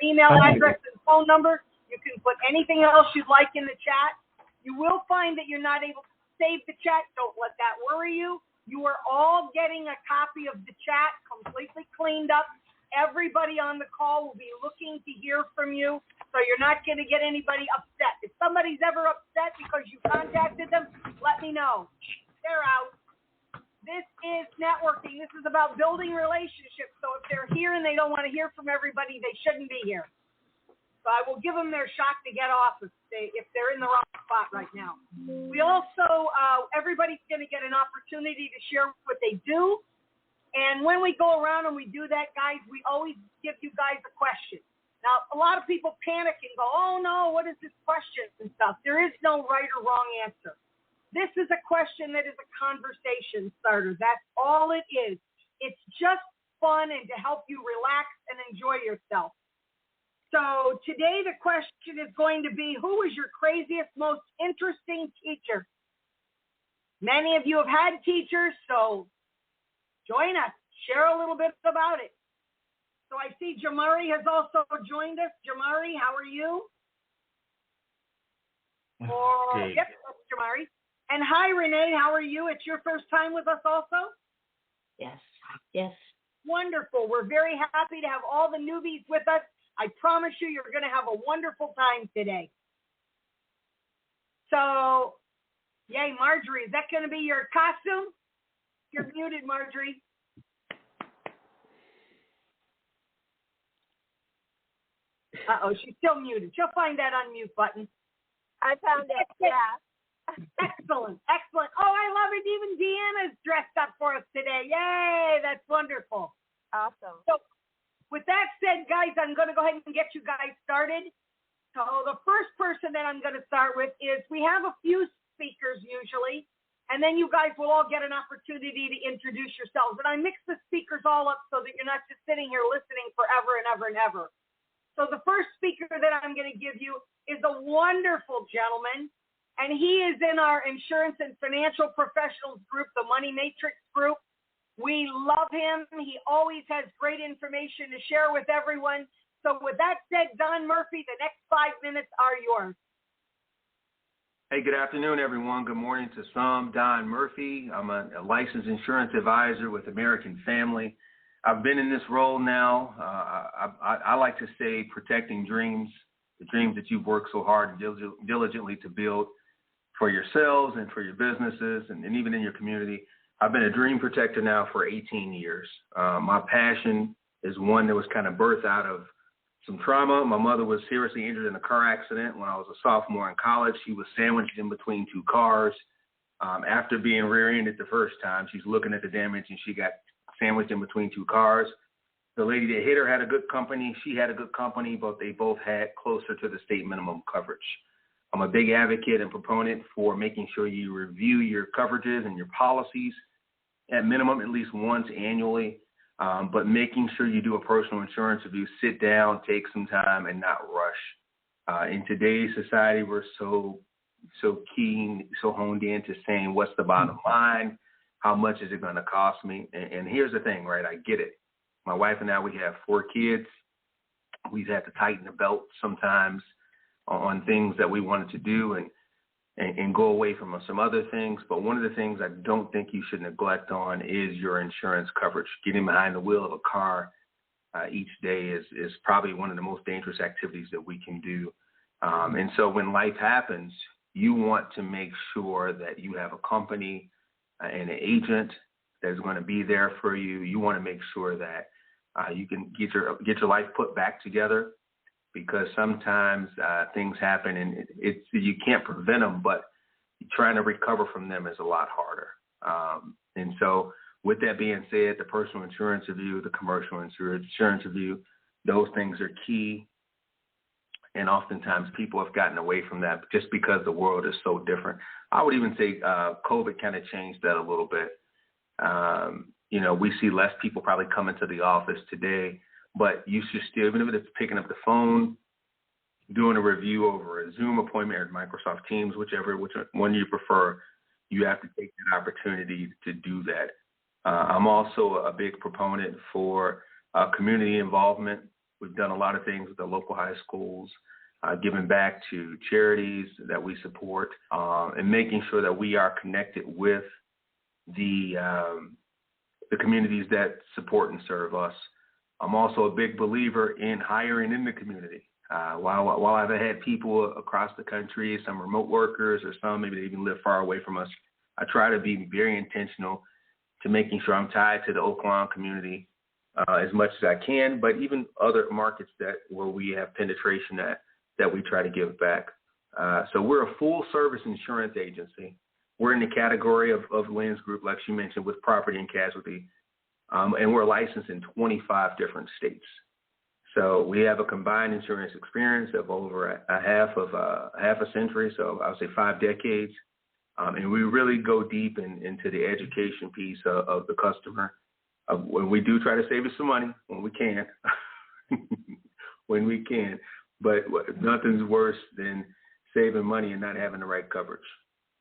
email address and phone number. You can put anything else you'd like in the chat. You will find that you're not able to save the chat. Don't let that worry you. You are all getting a copy of the chat completely cleaned up. Everybody on the call will be looking to hear from you, so you're not going to get anybody upset. If somebody's ever upset because you contacted them, let me know. They're out. This is networking. This is about building relationships. So if they're here and they don't want to hear from everybody, they shouldn't be here. So I will give them their shot to get off if they're in the wrong spot right now. We also, everybody's going to get an opportunity to share what they do. And when we go around and we do that, guys, we always give you guys a question. Now, a lot of people panic and go, oh, no, what is this question and stuff. There is no right or wrong answer. This is a question that is a conversation starter. That's all it is. It's just fun and to help you relax and enjoy yourself. So today the question is going to be, who was your craziest, most interesting teacher? Many of you have had teachers, so join us. Share a little bit about it. So I see Jamari has also joined us. Jamari, how are you? Good. Yep, that's Jamari. And hi, Renee, how are you? It's your first time with us also? Yes. Yes. Wonderful. We're very happy to have all the newbies with us. I promise you, you're going to have a wonderful time today. So, yay, Marjorie, is that going to be your costume? You're muted, Marjorie. Uh-oh, she's still muted. She'll find that unmute button. I found it, yeah. Excellent, excellent. Oh, I love it. Even Deanna's dressed up for us today. Yay, that's wonderful. Awesome. So, with that said, guys, I'm going to go ahead and get you guys started. So the first person that I'm going to start with is we have a few speakers usually, and then you guys will all get an opportunity to introduce yourselves. And I mix the speakers all up so that you're not just sitting here listening forever and ever and ever. So the first speaker that I'm going to give you is a wonderful gentleman, and he is in our insurance and financial professionals group, the Money Matrix group. We love him. He always has great information to share with everyone. So with that said, Don Murphy, the next 5 minutes are yours. Hey, good afternoon, everyone. Good morning to some. Don Murphy. I'm a licensed insurance advisor with American Family. I've been in this role now. I like to say protecting dreams, the dreams that you've worked so hard and diligently to build for yourselves and for your businesses and even in your community. I've been a dream protector now for 18 years. My passion is one that was kind of birthed out of some trauma. My mother was seriously injured in a car accident when I was a sophomore in college. She was sandwiched in between two cars. After being rear-ended the first time, she's looking at the damage and she got sandwiched in between two cars. The lady that hit her had a good company. She had a good company, but they both had closer to the state minimum coverage. I'm a big advocate and proponent for making sure you review your coverages and your policies at minimum at least once annually, but making sure you do a personal insurance review, sit down, take some time, and not rush. In today's society, we're so keen, so honed in to saying what's the bottom line, how much is it going to cost me, and here's the thing, right? I get it. My wife and I, we have 4 kids. We've had to tighten the belt sometimes on things that we wanted to do and go away from some other things. But one of the things I don't think you should neglect on is your insurance coverage. Getting behind the wheel of a car each day is probably one of the most dangerous activities that we can do. And so when life happens, you want to make sure that you have a company and an agent that's going to be there for you. You want to make sure that you can get your life put back together, because sometimes things happen and you can't prevent them, but trying to recover from them is a lot harder. And so with that being said, the personal insurance review, the commercial insurance review, those things are key. And oftentimes people have gotten away from that just because the world is so different. I would even say COVID kind of changed that a little bit. We see less people probably coming to the office today, but you should still, even if it's picking up the phone, doing a review over a Zoom appointment or Microsoft Teams, which one you prefer, you have to take that opportunity to do that. I'm also a big proponent for community involvement. We've done a lot of things with the local high schools, giving back to charities that we support, and making sure that we are connected with the communities that support and serve us. I'm also a big believer in hiring in the community. While I've had people across the country, some remote workers, or some maybe they even live far away from us, I try to be very intentional to making sure I'm tied to the Oaklawn community as much as I can, but even other markets where we have penetration that we try to give back. So we're a full-service insurance agency. We're in the category of Lynn's group, like she mentioned, with property and casualty, and we're licensed in 25 different states. So we have a combined insurance experience of over half a century, so I would say 5 decades. And we really go deep into the education piece of the customer. When we do try to save us some money, when we can, but nothing's worse than saving money and not having the right coverage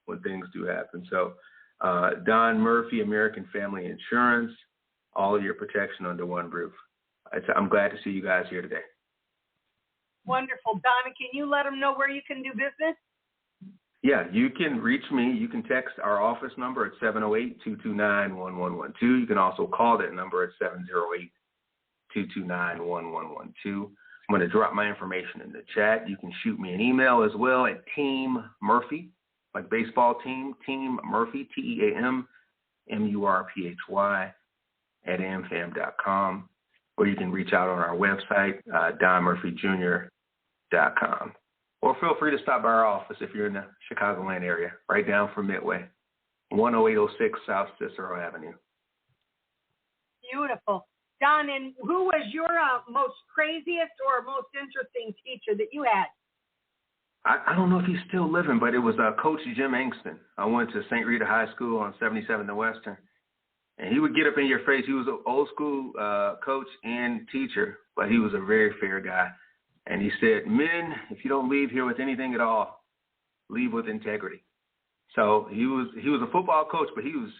when things do happen. So Don Murphy, American Family Insurance, all of your protection under one roof. I'm glad to see you guys here today. Wonderful. Donna, can you let them know where you can do business? Yeah, you can reach me. You can text our office number at 708-229-1112. You can also call that number at 708-229-1112. I'm going to drop my information in the chat. You can shoot me an email as well at Team Murphy, like baseball team, Team Murphy, TEAMMURPHY @amfam.com. Or you can reach out on our website, donmurphyjr.com. Or feel free to stop by our office if you're in the Chicagoland area, right down from Midway, 10806 South Cicero Avenue. Beautiful. Don, and who was your most craziest or most interesting teacher that you had? I don't know if he's still living, but it was Coach Jim Angston. I went to St. Rita High School on 77th and Western. And he would get up in your face. He was an old school coach and teacher, but he was a very fair guy. And he said, men, if you don't leave here with anything at all, leave with integrity. So he was a football coach, but he was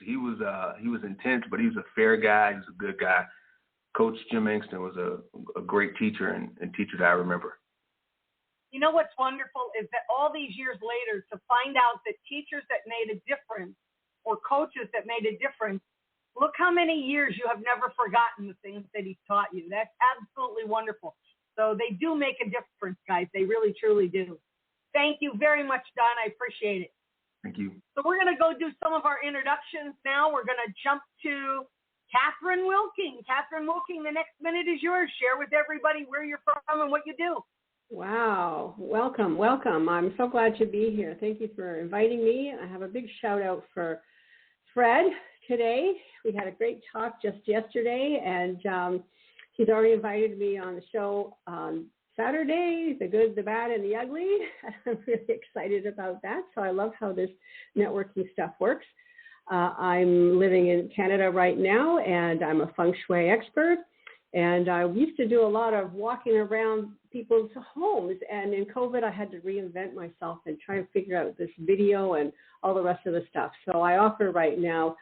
intense, but he was a fair guy. He was a good guy. Coach Jim Angston was a great teacher and teacher that I remember. You know what's wonderful is that all these years later, to find out that teachers that made a difference or coaches that made a difference, look how many years you have never forgotten the things that he taught you. That's absolutely wonderful. So they do make a difference, guys. They really, truly do. Thank you very much, Don. I appreciate it. Thank you. So we're going to go do some of our introductions now. We're going to jump to Catherine Wilking. Catherine Wilking, the next minute is yours. Share with everybody where you're from and what you do. Wow. Welcome, welcome. I'm so glad to be here. Thank you for inviting me. I have a big shout out for Fred today. We had a great talk just yesterday, and he's already invited me on the show on Saturday, the good, the bad, and the ugly. I'm really excited about that. So I love how this networking stuff works. I'm living in Canada right now, and I'm a feng shui expert. And I used to do a lot of walking around people's homes. And in COVID, I had to reinvent myself and try and figure out this video and all the rest of the stuff. So I offer right now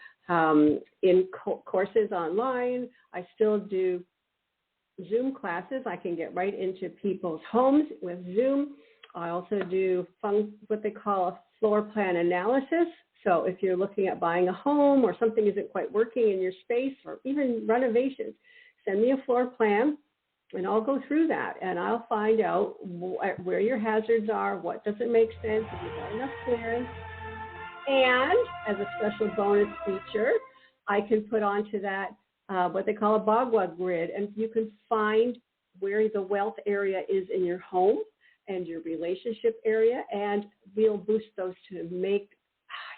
in courses online. I still do Zoom classes. I can get right into people's homes with Zoom. I also do what they call a floor plan analysis. So if you're looking at buying a home or something isn't quite working in your space or even renovations, send me a floor plan and I'll go through that and I'll find out where your hazards are, what doesn't make sense, if you've got enough clearance. And as a special bonus feature, I can put onto that what they call a Bagua grid, and you can find where the wealth area is in your home and your relationship area, and we'll boost those to make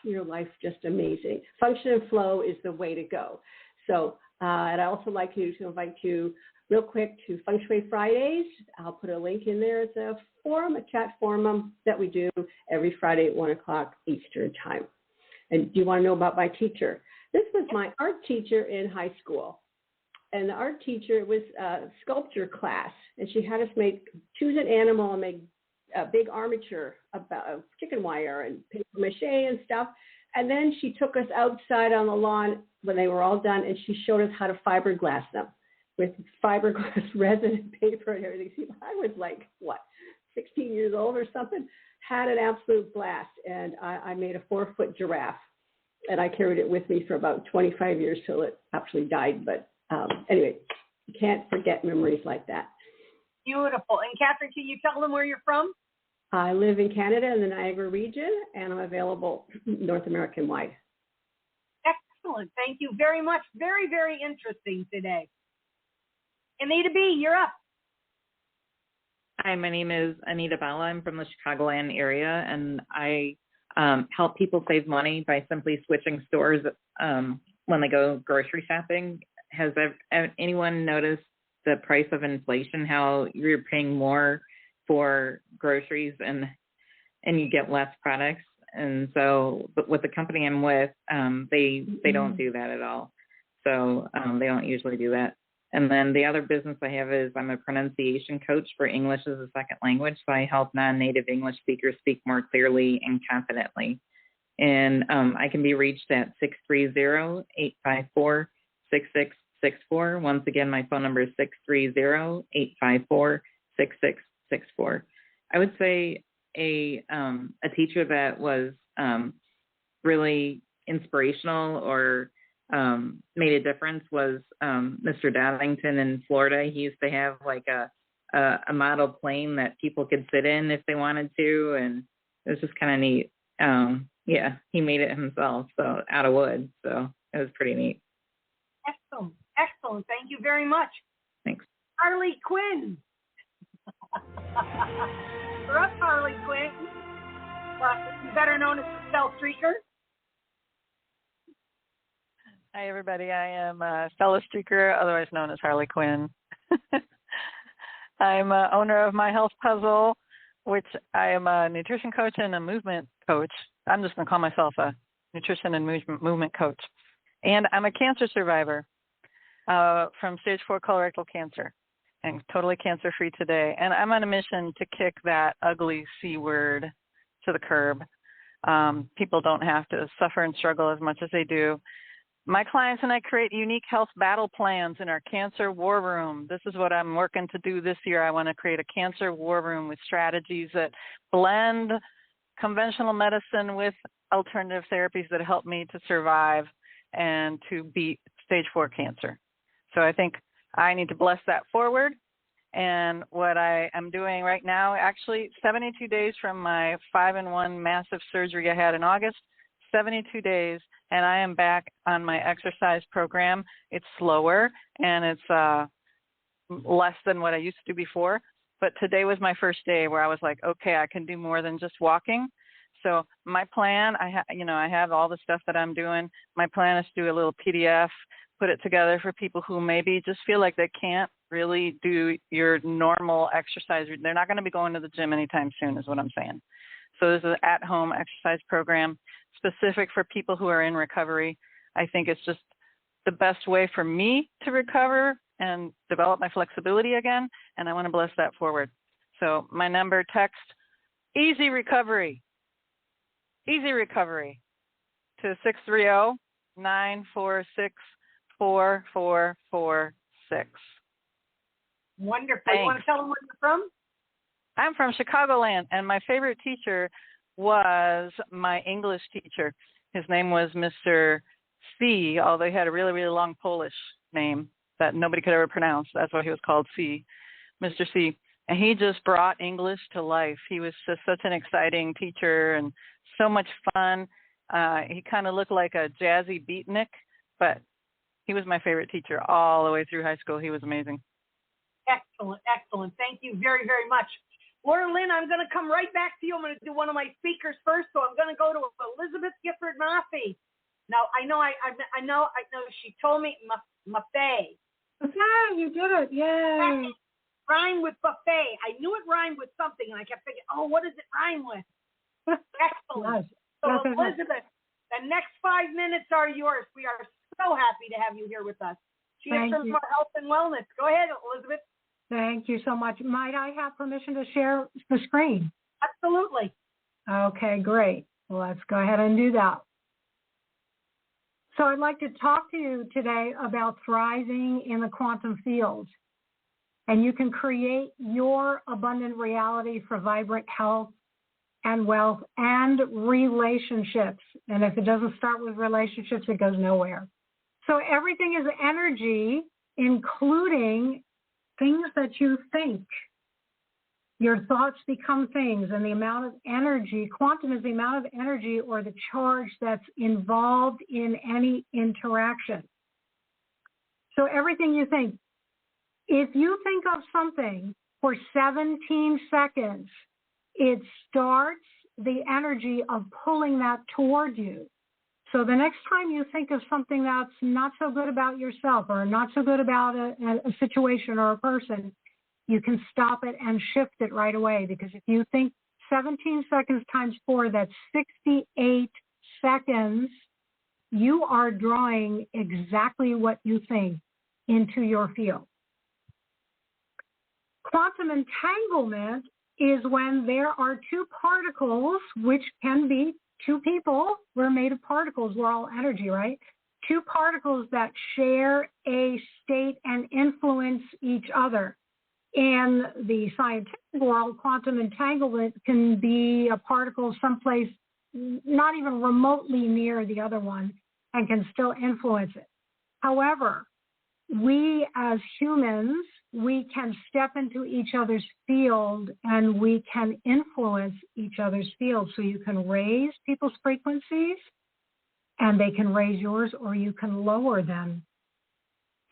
your life just amazing. Function and flow is the way to go. So, and I also like to invite you real quick to Feng Shui Fridays. I'll put a link in there. It's a forum, a chat forum that we do every Friday at 1 o'clock Eastern time. And do you want to know about my teacher? This was my art teacher in high school. And the art teacher was a sculpture class. And she had us choose an animal and make a big armature about chicken wire and paper mache and stuff. And then she took us outside on the lawn when they were all done, and she showed us how to fiberglass them with fiberglass resin and paper and everything. See, I was like, 16 years old or something, had an absolute blast. And I made a 4-foot giraffe, and I carried it with me for about 25 years till it actually died. But anyway, you can't forget memories like that. Beautiful. And Catherine, can you tell them where you're from? I live in Canada in the Niagara region, and I'm available North American-wide. Excellent. Thank you very much. Very, very interesting today. Anita B., you're up. Hi, my name is Anita Bala. I'm from the Chicagoland area, and I help people save money by simply switching stores when they go grocery shopping. Has anyone noticed the price of inflation, how you're paying more for groceries and you get less products? And so, but with the company I'm with, they don't do that at all. So they don't usually do that. And then the other business I have is I'm a pronunciation coach for English as a second language. So I help non-native English speakers speak more clearly and confidently. And I can be reached at 630-854-6664. Once again, my phone number is 630-854-6664. I would say a teacher that was really inspirational or made a difference was Mr. Darlington in Florida. He used to have like a model plane that people could sit in if they wanted to, and it was just kind of neat. Yeah, he made it himself, so out of wood, so it was pretty neat. Excellent. Excellent. Thank you very much. Thanks. Harley Quinn. For us, Harley Quinn, better known as the Cell Streaker. Hi, everybody. I am a fellow streaker, otherwise known as Harley Quinn. I'm owner of My Health Puzzle, which I am a nutrition coach and a movement coach. I'm just going to call myself a nutrition and movement coach. And I'm a cancer survivor from stage 4 colorectal cancer and totally cancer-free today. And I'm on a mission to kick that ugly C word to the curb. People don't have to suffer and struggle as much as they do. My clients and I create unique health battle plans in our cancer war room. This is what I'm working to do this year. I want to create a cancer war room with strategies that blend conventional medicine with alternative therapies that help me to survive and to beat stage 4 cancer. So I think I need to bless that forward. And what I am doing right now, actually 72 days from my 5-in-1 massive surgery I had in August, 72 days, and I am back on my exercise program. It's slower and it's less than what I used to do before. But today was my first day where I was like, okay, I can do more than just walking. So my plan, I have all the stuff that I'm doing. My plan is to do a little PDF, put it together for people who maybe just feel like they can't really do your normal exercise. They're not going to be going to the gym anytime soon is what I'm saying. So this is an at-home exercise program specific for people who are in recovery. I think it's just the best way for me to recover and develop my flexibility again, and I want to bless that forward. So my number, text, easy recovery to 630-946-4446. Wonderful. Thanks. You want to tell them where you're from? I'm from Chicagoland, and my favorite teacher was my English teacher. His name was Mr. C, although he had a really, really long Polish name that nobody could ever pronounce. That's why he was called C, Mr. C. And he just brought English to life. He was just such an exciting teacher and so much fun. He kind of looked like a jazzy beatnik, but he was my favorite teacher all the way through high school. He was amazing. Excellent, excellent. Thank you very, very much. Laura Lynn, I'm going to come right back to you. I'm going to do one of my speakers first, so I'm going to go to Elizabeth Gifford Maffei. Now, I know she told me Maffei. Yeah, you did it. Yay. Rhyme with buffet. I knew it rhymed with something, and I kept thinking, what does it rhyme with? Excellent. Nice. So, Elizabeth, the next 5 minutes are yours. We are so happy to have you here with us. She is from Health and Wellness. Go ahead, Elizabeth. Thank you so much. Might I have permission to share the screen? Absolutely. Okay, great. Well, let's go ahead and do that. So I'd like to talk to you today about thriving in the quantum field. And you can create your abundant reality for vibrant health and wealth and relationships. And if it doesn't start with relationships, it goes nowhere. So everything is energy, including things that you think. Your thoughts become things, and the amount of energy, quantum is the amount of energy or the charge that's involved in any interaction. So everything you think, if you think of something for 17 seconds, it starts the energy of pulling that toward you. So the next time you think of something that's not so good about yourself or not so good about a situation or a person, you can stop it and shift it right away. Because if you think 17 seconds times 4, that's 68 seconds, you are drawing exactly what you think into your field. Quantum entanglement is when there are two particles, which can be two people. We're made of particles. We're all energy, right? Two particles that share a state and influence each other. In the scientific world, quantum entanglement can be a particle someplace not even remotely near the other one and can still influence it. However, we as humans, we can step into each other's field and we can influence each other's field. So you can raise people's frequencies and they can raise yours, or you can lower them.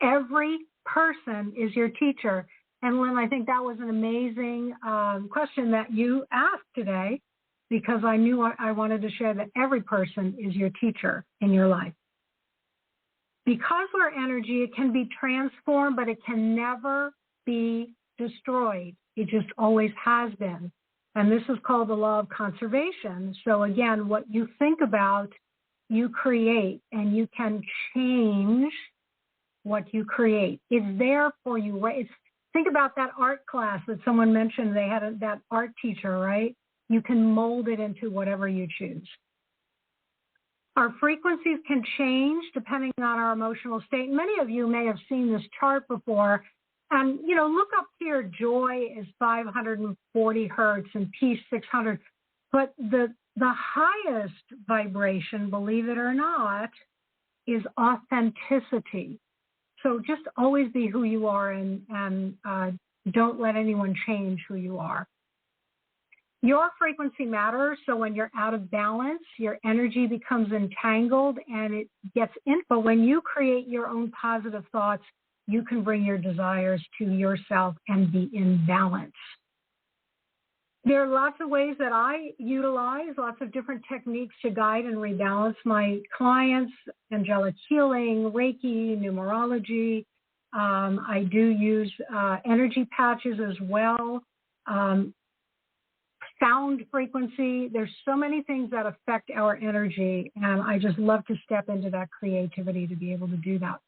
Every person is your teacher. And Lynn, I think that was an amazing question that you asked today, because I knew I wanted to share that every person is your teacher in your life. Because we're energy, it can be transformed, but it can never be destroyed. It just always has been. And this is called the law of conservation. So again, what you think about, you create, and you can change what you create. It's there for you. Think about that art class that someone mentioned. They had that art teacher, right? You can mold it into whatever you choose. Our frequencies can change depending on our emotional state. Many of you may have seen this chart before. And, look up here, joy is 540 hertz and peace 600. But the highest vibration, believe it or not, is authenticity. So just always be who you are and don't let anyone change who you are. Your frequency matters, so when you're out of balance, your energy becomes entangled and it gets in. But when you create your own positive thoughts, you can bring your desires to yourself and be in balance. There are lots of ways that I utilize, lots of different techniques to guide and rebalance my clients: angelic healing, Reiki, numerology. I do use energy patches as well. Sound frequency. There's so many things that affect our energy, and I just love to step into that creativity to be able to do that.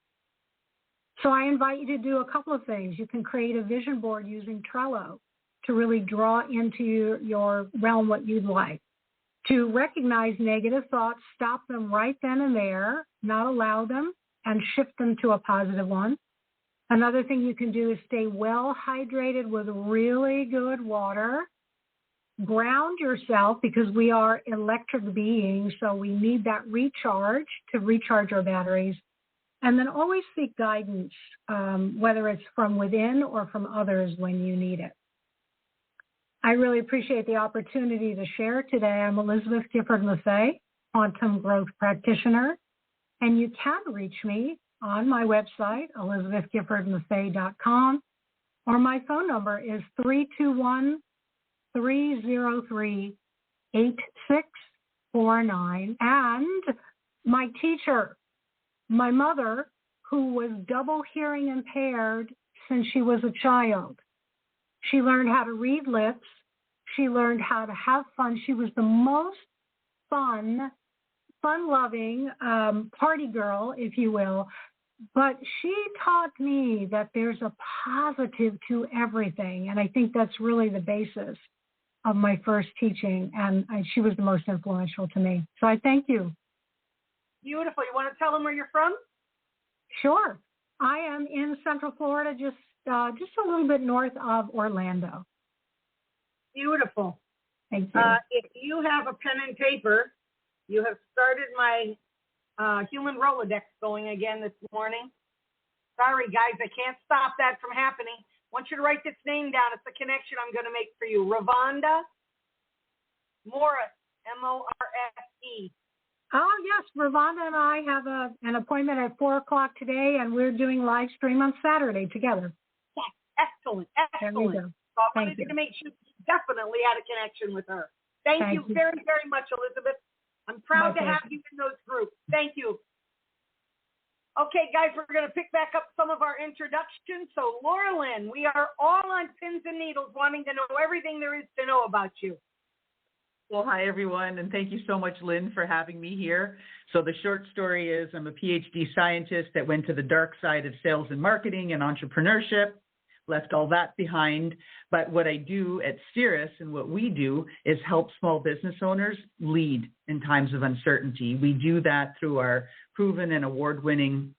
So I invite you to do a couple of things. You can create a vision board using Trello to really draw into your realm what you'd like. To recognize negative thoughts, stop them right then and there, not allow them, and shift them to a positive one. Another thing you can do is stay well hydrated with really good water. Ground yourself, because we are electric beings, so we need that recharge to recharge our batteries. And then always seek guidance, whether it's from within or from others when you need it. I really appreciate the opportunity to share today. I'm Elizabeth Gifford Maffei, Quantum Growth Practitioner, and you can reach me on my website, elizabethgiffordmaffei.com, or my phone number is 321-303-8649. And my teacher, my mother, who was double hearing impaired since she was a child. She learned how to read lips. She learned how to have fun. She was the most fun-loving party girl, if you will. But she taught me that there's a positive to everything. And I think that's really the basis of my first teaching. And she was the most influential to me. So I thank you. Beautiful. You want to tell them where you're from? Sure. I am in Central Florida, just a little bit north of Orlando. Beautiful. Thank you. If you have a pen and paper, you have started my human Rolodex going again this morning. Sorry, guys, I can't stop that from happening. I want you to write this name down. It's a connection I'm going to make for you. Ravonda Morris, Morse. Oh, yes. Ravonda and I have an appointment at 4 o'clock today, and we're doing live stream on Saturday together. Yes, excellent. There we go. So I Thank wanted you. to make sure you definitely had a connection with her. Thank you very, very much, Elizabeth. I'm proud to have you in those groups. Thank you. Okay, guys, we're going to pick back up some of our introductions. So, Laura Lynn, we are all on pins and needles wanting to know everything there is to know about you. Well, hi, everyone, and thank you so much, Lynn, for having me here. So the short story is I'm a PhD scientist that went to the dark side of sales and marketing and entrepreneurship, left all that behind. But what I do at Cirrus and what we do is help small business owners lead in times of uncertainty. We do that through our proven and award-winning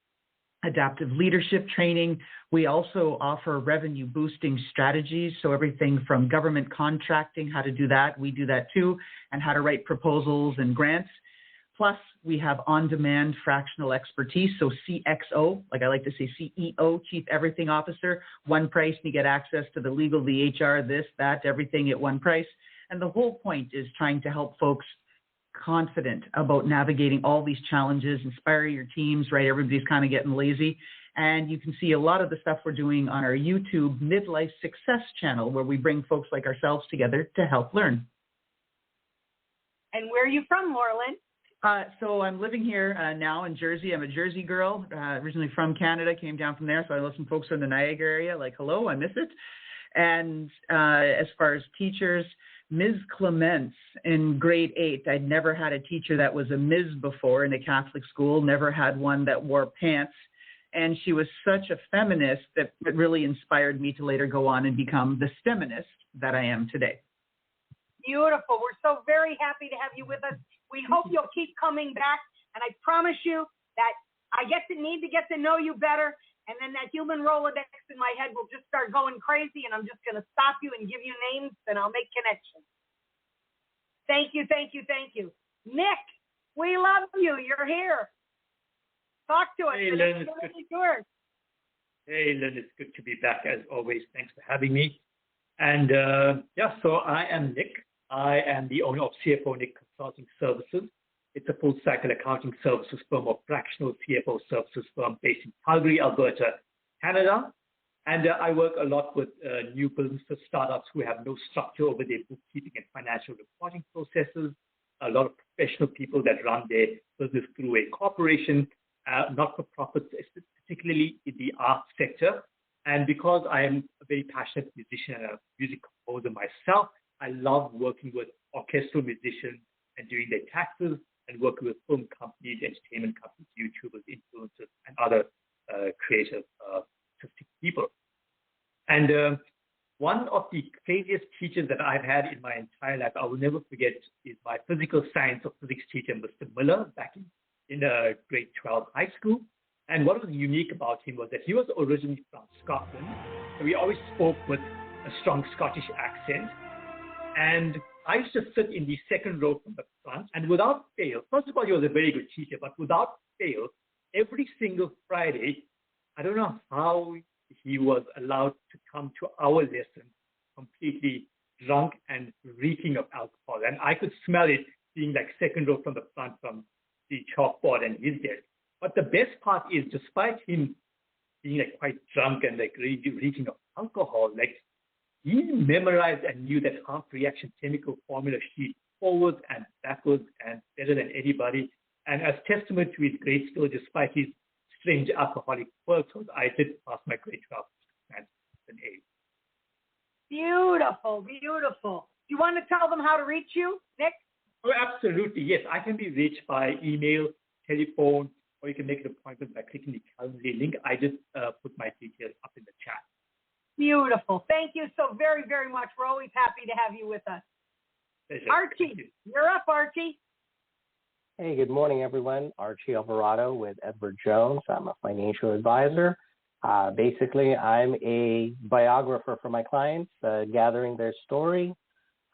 adaptive leadership training. We also offer revenue boosting strategies. So everything from government contracting, how to do that, we do that too, and how to write proposals and grants. Plus, we have on-demand fractional expertise. So CXO, like I like to say CEO, Chief Everything Officer, one price, and you get access to the legal, the HR, this, that, everything at one price. And the whole point is trying to help folks confident about navigating all these challenges, inspire your teams, right? Everybody's kind of getting lazy. And you can see a lot of the stuff we're doing on our YouTube Midlife Success channel, where we bring folks like ourselves together to help learn. And where are you from, Laura Lynn? So I'm living here now in Jersey. I'm a Jersey girl, originally from Canada, came down from there. So I know some folks from the Niagara area, like, hello, I miss it. And as far as teachers, Ms. Clements in grade 8, I'd never had a teacher that was a Ms. before in a Catholic school, never had one that wore pants. And she was such a feminist that it really inspired me to later go on and become the STEMinist that I am today. Beautiful. We're so very happy to have you with us. We hope you'll keep coming back. And I promise you that I need to get to know you better. And then that human Rolodex in my head will just start going crazy, and I'm just going to stop you and give you names, and I'll make connections. Thank you, thank you, thank you. Nick, we love you. You're here. Talk to us. Hey, Lynn, Hey, Lynn, it's good to be back as always. Thanks for having me. And so I am Nick. I am the owner of CFO Nick Consulting Services. It's a full cycle accounting services firm or fractional CFO services firm based in Calgary, Alberta, Canada. And I work a lot with new businesses, startups who have no structure over their bookkeeping and financial reporting processes, a lot of professional people that run their business through a corporation, not-for-profits, particularly in the arts sector. And because I am a very passionate musician and a music composer myself, I love working with orchestral musicians and doing their taxes, and working with film companies, entertainment companies, YouTubers, influencers, and other creative, artistic people. And one of the craziest teachers that I've had in my entire life, I will never forget, is my physical science or physics teacher, Mr. Miller, back in grade 12 high school. And what was unique about him was that he was originally from Scotland, so we always spoke with a strong Scottish accent. And I used to sit in the second row from the front, and without fail, first of all, he was a very good teacher, but without fail, every single Friday, I don't know how he was allowed to come to our lesson completely drunk and reeking of alcohol. And I could smell it being like second row from the front from the chalkboard and his desk. But the best part is, despite him being like quite drunk and like reeking of alcohol, like he memorized and knew that half reaction chemical formula sheet forwards and backwards and better than anybody. And as testament to his great skill, despite his strange alcoholic quirks, I did pass my grade 12 and an A. Beautiful, beautiful. Do you want to tell them how to reach you, Nick? Oh, absolutely. Yes, I can be reached by email, telephone, or you can make an appointment by clicking the Calendly link. I just put my details up in the chat. Beautiful. Thank you so very, very much. We're always happy to have you with us. Pleasure. Archie, you're up, Archie. Hey, good morning, everyone. Archie Alvarado with Edward Jones. I'm a financial advisor. Basically, I'm a biographer for my clients, gathering their story.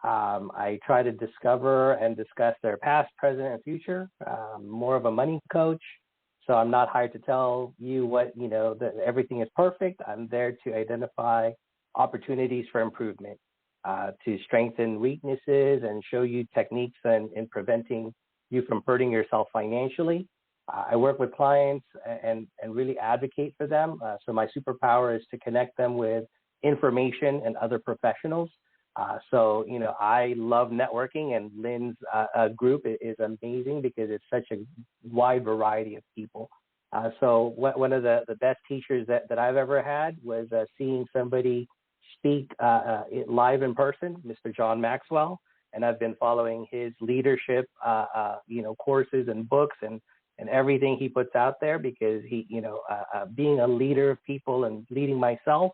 I try to discover and discuss their past, present, and future. More of a money coach. So I'm not hired to tell you what, that everything is perfect. I'm there to identify opportunities for improvement, to strengthen weaknesses and show you techniques in preventing you from hurting yourself financially. I work with clients and really advocate for them. So my superpower is to connect them with information and other professionals. So I love networking, and Lynn's group is amazing because it's such a wide variety of people. So one of the best teachers that I've ever had was seeing somebody speak live in person, Mr. John Maxwell. And I've been following his leadership, courses and books and everything he puts out there, because he, being a leader of people and leading myself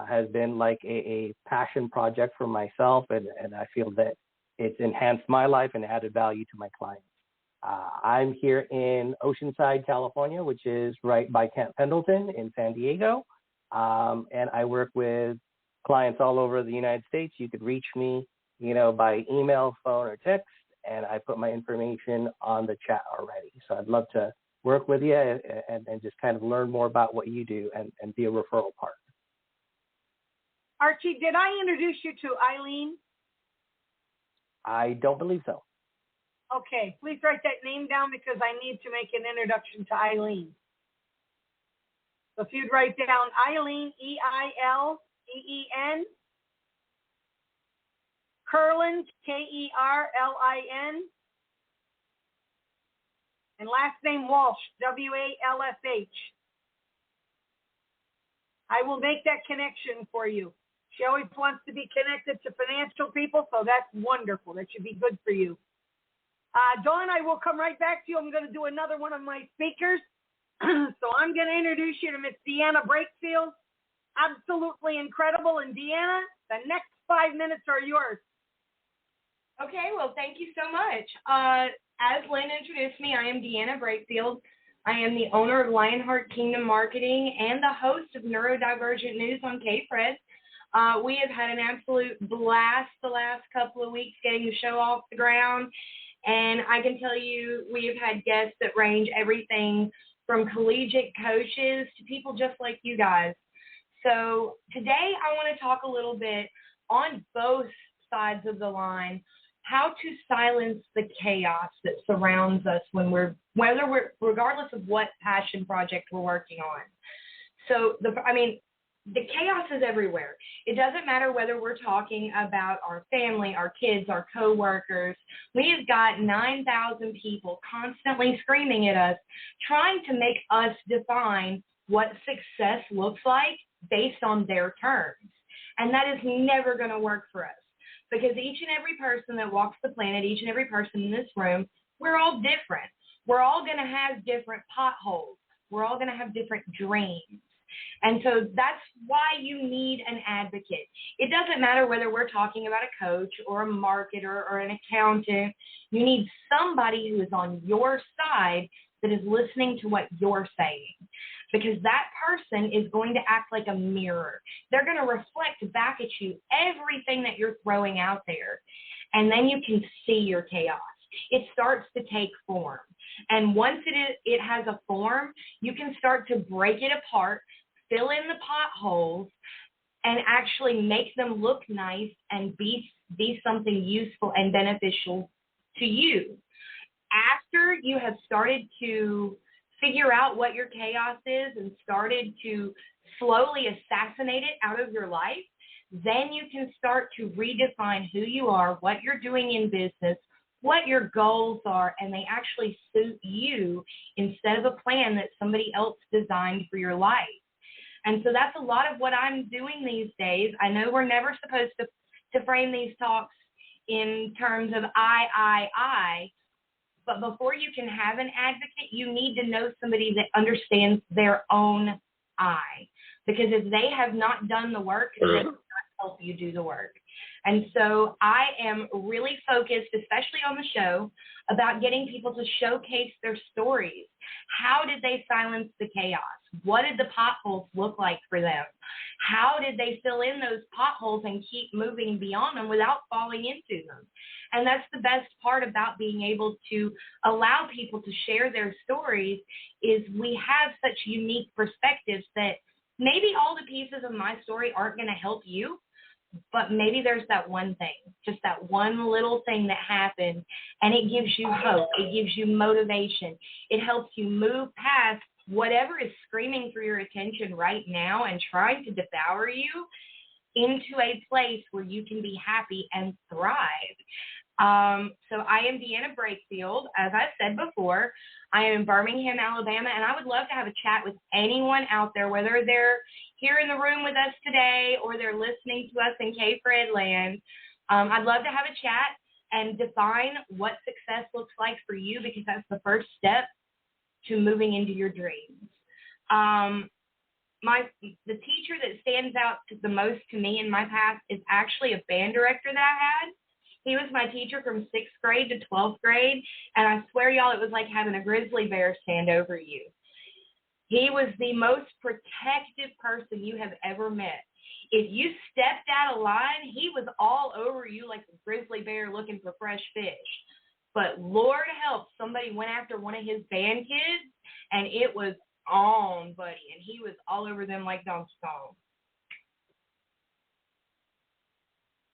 has been like a passion project for myself. And I feel that it's enhanced my life and added value to my clients. I'm here in Oceanside, California, which is right by Camp Pendleton in San Diego. And I work with clients all over the United States. You could reach me by email, phone, or text, and I put my information on the chat already. So I'd love to work with you and just kind of learn more about what you do and be a referral partner. Archie, did I introduce you to Eileen? I don't believe so. Okay, please write that name down because I need to make an introduction to Eileen. So if you'd write down Eileen, E-I-L-E-E-N, Kerlin, K-E-R-L-I-N, and last name Walsh, W-A-L-S-H. I will make that connection for you. She always wants to be connected to financial people, so that's wonderful. That should be good for you. Dawn, I will come right back to you. I'm going to do another one of my speakers. So I'm going to introduce you to Miss Deanna Brakefield. Absolutely incredible. And Deanna, the next 5 minutes are yours. Okay, well, thank you so much. As Lynn introduced me, I am Deanna Brakefield. I am the owner of Lionheart Kingdom Marketing and the host of Neurodivergent News on KFred. We have had an absolute blast the last couple of weeks getting the show off the ground. And I can tell you we have had guests that range everything from collegiate coaches to people just like you guys. So today I want to talk a little bit on both sides of the line, how to silence the chaos that surrounds us regardless of what passion project we're working on. So the chaos is everywhere. It doesn't matter whether we're talking about our family, our kids, our coworkers. We have got 9,000 people constantly screaming at us, trying to make us define what success looks like based on their terms. And that is never going to work for us. Because each and every person that walks the planet, each and every person in this room, we're all different. We're all going to have different potholes. We're all going to have different dreams. And so that's why you need an advocate. It doesn't matter whether we're talking about a coach or a marketer or an accountant. You need somebody who is on your side that is listening to what you're saying. Because that person is going to act like a mirror. They're going to reflect back at you everything that you're throwing out there. And then you can see your chaos. It starts to take form. And once it has a form, you can start to break it apart, fill in the potholes, and actually make them look nice and be something useful and beneficial to you. After you have started to figure out what your chaos is and started to slowly assassinate it out of your life, then you can start to redefine who you are, what you're doing in business, what your goals are, and they actually suit you instead of a plan that somebody else designed for your life. And so that's a lot of what I'm doing these days. I know we're never supposed to frame these talks in terms of I, but before you can have an advocate, you need to know somebody that understands their own I. Because if they have not done the work, they cannot help you do the work. And so I am really focused, especially on the show, about getting people to showcase their stories. How did they silence the chaos? What did the potholes look like for them? How did they fill in those potholes and keep moving beyond them without falling into them? And that's the best part about being able to allow people to share their stories is we have such unique perspectives that maybe all the pieces of my story aren't going to help you, but maybe there's that one thing, just that one little thing that happened, and it gives you hope. It gives you motivation. It helps you move past whatever is screaming for your attention right now and trying to devour you into a place where you can be happy and thrive. So I am Deanna Brakefield. As I said before, I am in Birmingham, Alabama, and I would love to have a chat with anyone out there, whether they're here in the room with us today or they're listening to us in K-Fred land. I'd love to have a chat and define what success looks like for you, because that's the first step to moving into your dreams. The teacher that stands out the most to me in my past is actually a band director that I had. He was my teacher from 6th grade to 12th grade, and I swear, y'all, it was like having a grizzly bear stand over you. He was the most protective person you have ever met. If you stepped out of line, he was all over you like a grizzly bear looking for fresh fish. But Lord help, somebody went after one of his band kids, and it was on, buddy, and he was all over them like Donkey Kong.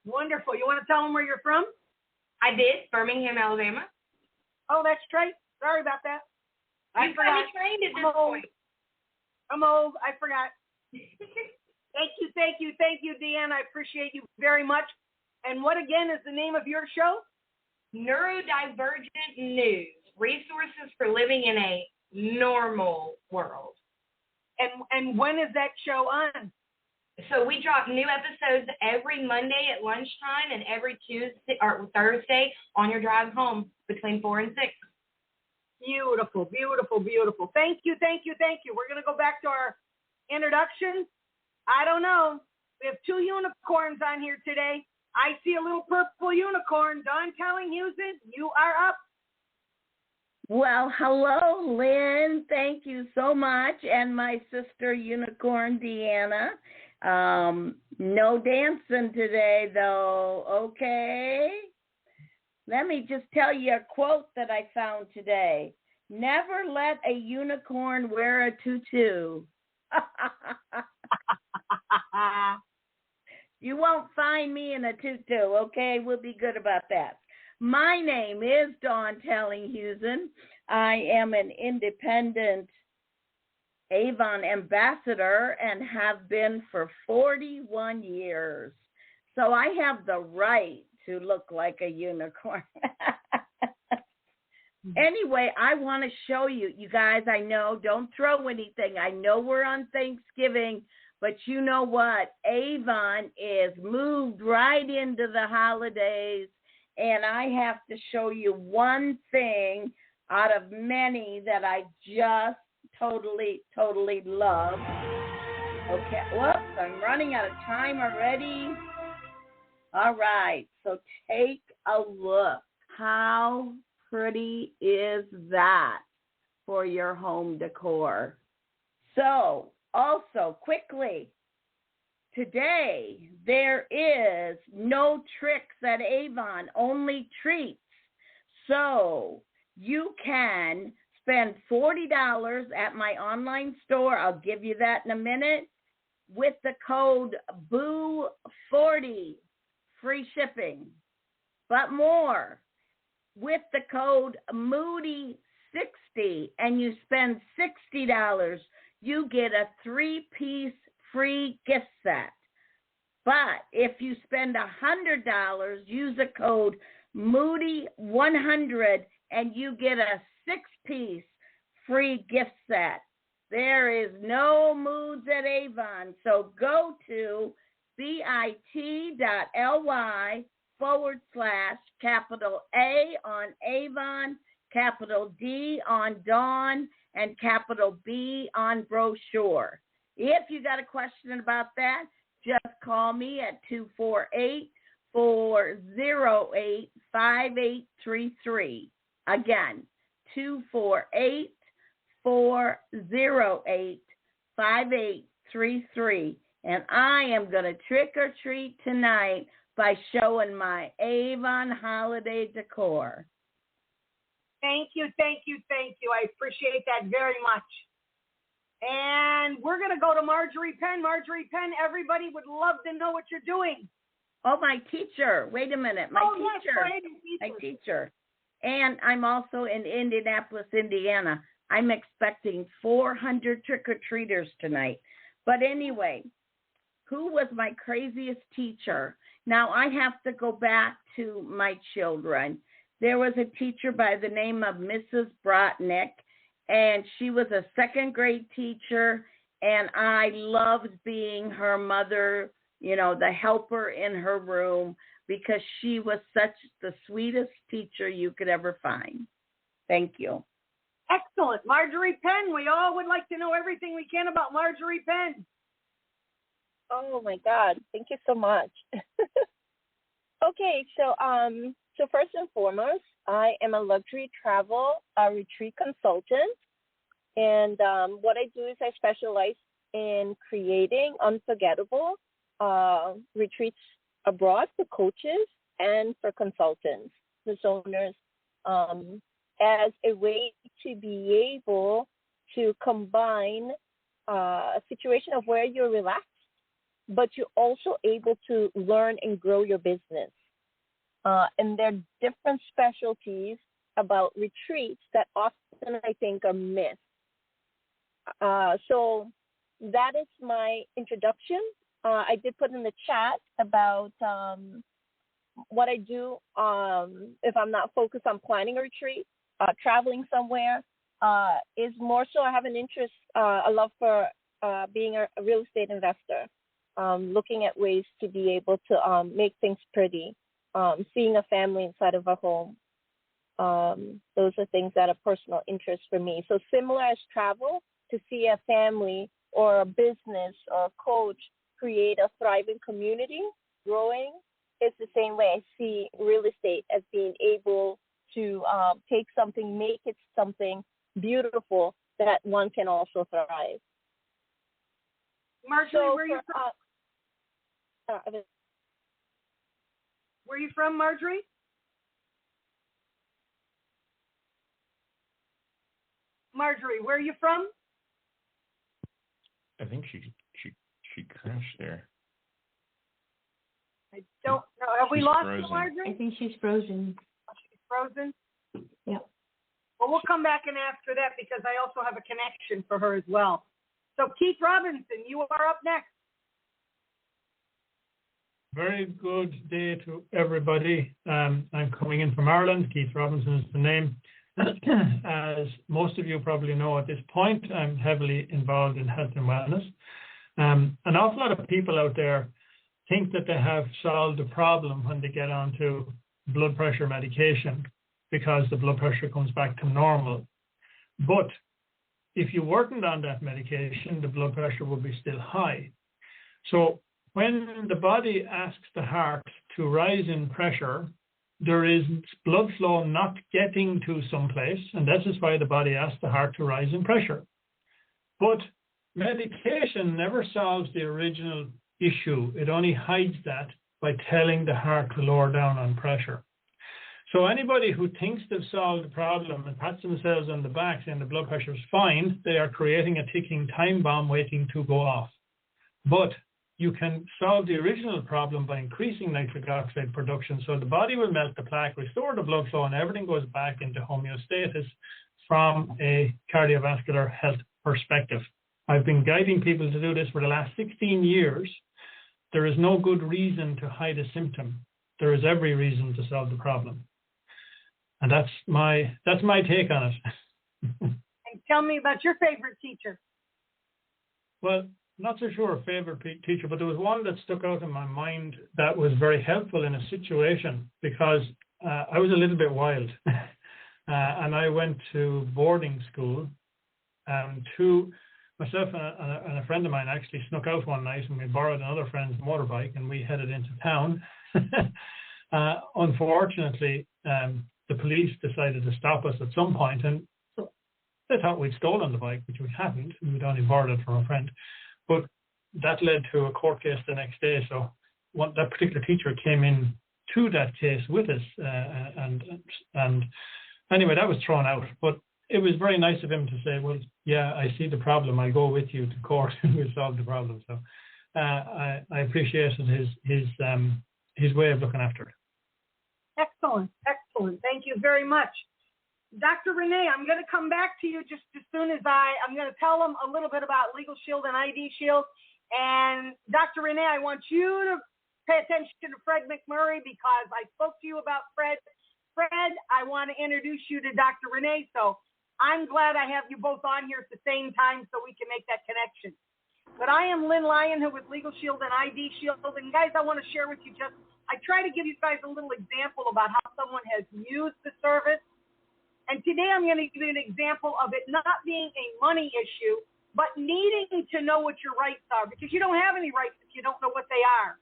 Wonderful. You want to tell them where you're from? I did, Birmingham, Alabama. Oh, that's right. Sorry about that. You've probably trained at this point. I'm old. I forgot. Thank you, Deanna. I appreciate you very much. And what, again, is the name of your show? Neurodivergent News, resources for living in a normal world. And when is that show on? So we drop new episodes every Monday at lunchtime and every Tuesday or Thursday on your drive home between 4 and 6. Beautiful, beautiful, beautiful. Thank you. We're going to go back to our introduction. I don't know. We have 2 unicorns on here today. I see a little purple unicorn. Dawn Telling-Husen, you are up. Well, hello, Lynn. Thank you so much. And my sister, Unicorn Deanna. No dancing today, though, okay? Let me just tell you a quote that I found today. Never let a unicorn wear a tutu. You won't find me in a tutu, okay? We'll be good about that. My name is Dawn Telling-Husen. I am an independent Avon ambassador and have been for 41 years. So I have the right to look like a unicorn. Anyway, I want to show you, you guys, I know, don't throw anything. I know we're on Thanksgiving, but you know what? Avon is moved right into the holidays, and I have to show you one thing out of many that I just totally love. Okay, whoops, I'm running out of time already. All right, so take a look. How pretty is that for your home decor? So, also, quickly, today there is no tricks at Avon, only treats. So, you can spend $40 at my online store. I'll give you that in a minute. With the code BOO40, free shipping. But more, with the code MOODY60 and you spend $60, you get a 3-piece free gift set. But if you spend $100, use the code MOODY100 and you get a 6-piece free gift set. There is no moods at Avon, so go to bit.ly/capital A on Avon, capital D on Dawn, and capital B on brochure. If you got a question about that, just call me at 248-408-5833. Again, 248-408-5833. And I am going to trick or treat tonight by showing my Avon holiday decor. Thank you, thank you, thank you. I appreciate that very much. And we're going to go to Marjorie Penn. Marjorie Penn, everybody would love to know what you're doing. Oh, my teacher. Wait a minute. My teacher. And I'm also in Indianapolis, Indiana. I'm expecting 400 trick-or-treaters tonight. But anyway, who was my craziest teacher? Now, I have to go back to my children. There was a teacher by the name of Mrs. Brotnick, and she was a second grade teacher, and I loved being her mother, you know, the helper in her room, because she was such the sweetest teacher you could ever find. Thank you. Excellent. Marjorie Penn, we all would like to know everything we can about Marjorie Penn. Oh my God, thank you so much. Okay, so first and foremost, I am a luxury travel retreat consultant, and what I do is I specialize in creating unforgettable retreats abroad for coaches and for consultants, business owners, as a way to be able to combine a situation of where you're relaxed, but you're also able to learn and grow your business. And there are different specialties about retreats that often I think are missed. So that is my introduction. I did put in the chat about what I do if I'm not focused on planning a retreat, traveling somewhere, is more so I have an interest, a love for being a real estate investor, looking at ways to be able to make things pretty, seeing a family inside of a home. Those are things that are personal interest for me. So similar as travel, to see a family or a business or a coach create a thriving community, growing, it's the same way I see real estate as being able to take something, make it something beautiful that one can also thrive. Marjorie, So where are you from? Where are you from, Marjorie? Marjorie, where are you from? I think she crashed there. I don't know. Have we lost you, Marjorie? I think she's frozen. She's frozen? Yeah. Well, we'll come back and ask her that because I also have a connection for her as well. So Keith Robinson, you are up next. Very good day to everybody. I'm coming in from Ireland. Keith Robinson is the name. As most of you probably know at this point, I'm heavily involved in health and wellness. An awful lot of people out there think that they have solved the problem when they get onto blood pressure medication because the blood pressure comes back to normal. But if you weren't on that medication, the blood pressure would be still high. So when the body asks the heart to rise in pressure, there is blood flow not getting to someplace, and this is why the body asks the heart to rise in pressure. But medication never solves the original issue. It only hides that by telling the heart to lower down on pressure. So anybody who thinks they've solved the problem and pats themselves on the back saying the blood pressure is fine, they are creating a ticking time bomb waiting to go off. But you can solve the original problem by increasing nitric oxide production, so the body will melt the plaque, restore the blood flow, and everything goes back into homeostasis from a cardiovascular health perspective. I've been guiding people to do this for the last 16 years. There is no good reason to hide a symptom. There is every reason to solve the problem. And that's my take on it. And tell me about your favorite teacher. Well, not so sure a favorite teacher, but there was one that stuck out in my mind that was very helpful in a situation because I was a little bit wild. And I went to boarding school, and myself and a friend of mine actually snuck out one night, and we borrowed another friend's motorbike, and we headed into town. Unfortunately, the police decided to stop us at some point, and they thought we'd stolen the bike, which we hadn't. We'd only borrowed it from a friend. But that led to a court case the next day. So that particular teacher came in to that case with us, and anyway, that was thrown out. But it was very nice of him to say, well, yeah, I see the problem. I'll go with you to court and we'll solve the problem. So I appreciated his way of looking after it. Excellent. Thank you very much. Dr. Renee, I'm going to come back to you just as soon as I'm going to tell them a little bit about Legal Shield and ID Shield. And Dr. Renee, I want you to pay attention to Fred McMurray because I spoke to you about Fred. Fred, I want to introduce you to Dr. Renee. So I'm glad I have you both on here at the same time so we can make that connection. But I am Lynn Lyon, who with Legal Shield and ID Shield. And guys, I want to share with you I try to give you guys a little example about how someone has used the service. And today I'm going to give you an example of it not being a money issue, but needing to know what your rights are, because you don't have any rights if you don't know what they are.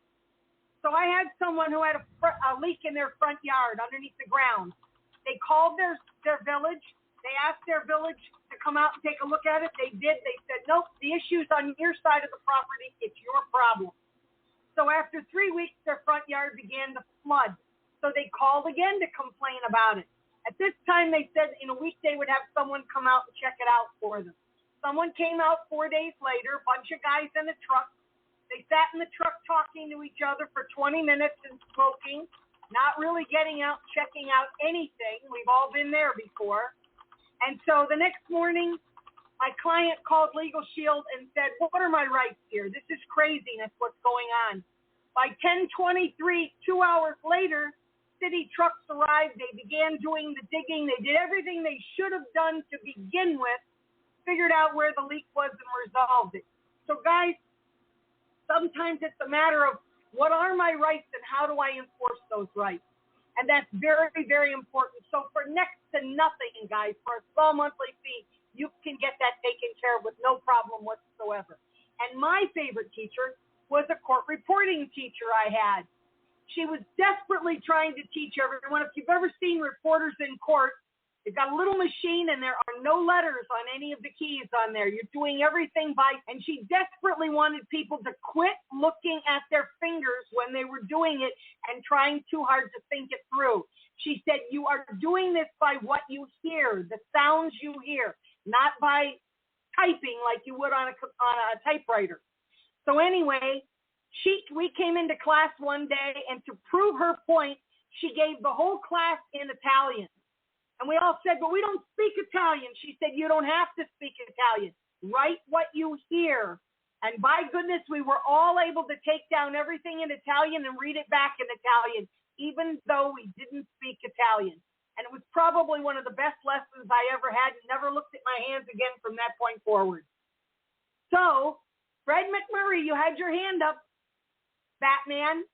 So I had someone who had a leak in their front yard underneath the ground. They called their village. They asked their village to come out and take a look at it. They did. They said, nope, the issue's on your side of the property. It's your problem. So after 3 weeks, their front yard began to flood. So they called again to complain about it. At this time, they said in a week they would have someone come out and check it out for them. Someone came out 4 days later, a bunch of guys in a truck. They sat in the truck talking to each other for 20 minutes and smoking, not really getting out, checking out anything. We've all been there before. And so the next morning, my client called Legal Shield and said, what are my rights here? This is craziness, what's going on. By 10:23, 2 hours later, city trucks arrived. They began doing the digging. They did everything they should have done to begin with, figured out where the leak was and resolved it. So guys, sometimes it's a matter of what are my rights and how do I enforce those rights? And that's very, very important. So for next to nothing, guys, for a small monthly fee, you can get that taken care of with no problem whatsoever. And my favorite teacher was a court reporting teacher I had. She was desperately trying to teach everyone. If you've ever seen reporters in court, they've got a little machine and there are no letters on any of the keys on there. You're doing everything and she desperately wanted people to quit looking at their fingers when they were doing it and trying too hard to think it through. She said, you are doing this by what you hear, the sounds you hear, not by typing like you would on a typewriter. So anyway, we came into class one day, and to prove her point, she gave the whole class in Italian. And we all said, but we don't speak Italian. She said, you don't have to speak Italian. Write what you hear. And by goodness, we were all able to take down everything in Italian and read it back in Italian, even though we didn't speak Italian. And it was probably one of the best lessons I ever had, and never looked at my hands again from that point forward. So, Fred McMurray, you had your hand up. Batman.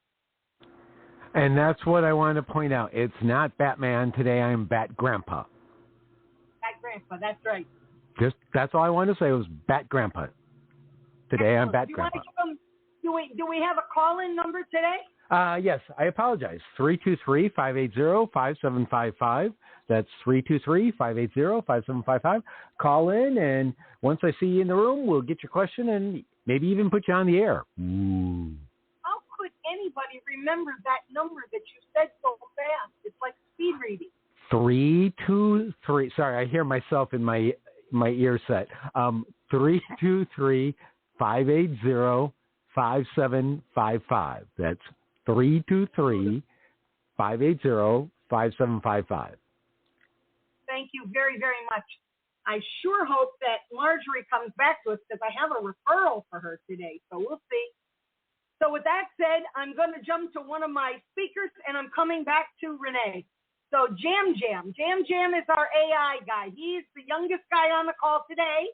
And that's what I wanted to point out. It's not Batman. Today I am Bat Grandpa. Bat Grandpa, that's right. That's all I wanted to say was Bat Grandpa. Today I'm Bat Grandpa. Do we have a call-in number today? Yes, I apologize. 323-580-5755. That's 323-580-5755. Call in, and once I see you in the room, we'll get your question and maybe even put you on the air. Ooh. How could anybody remember that number that you said so fast? It's like speed reading. 323. Sorry, I hear myself in my ear set. 323-580-5755. That's 323-580-5755. Thank you very, very much. I sure hope that Marjorie comes back to us because I have a referral for her today, so we'll see. So with that said, I'm going to jump to one of my speakers, and I'm coming back to Renee. So Jam Jam is our AI guy. He's the youngest guy on the call today,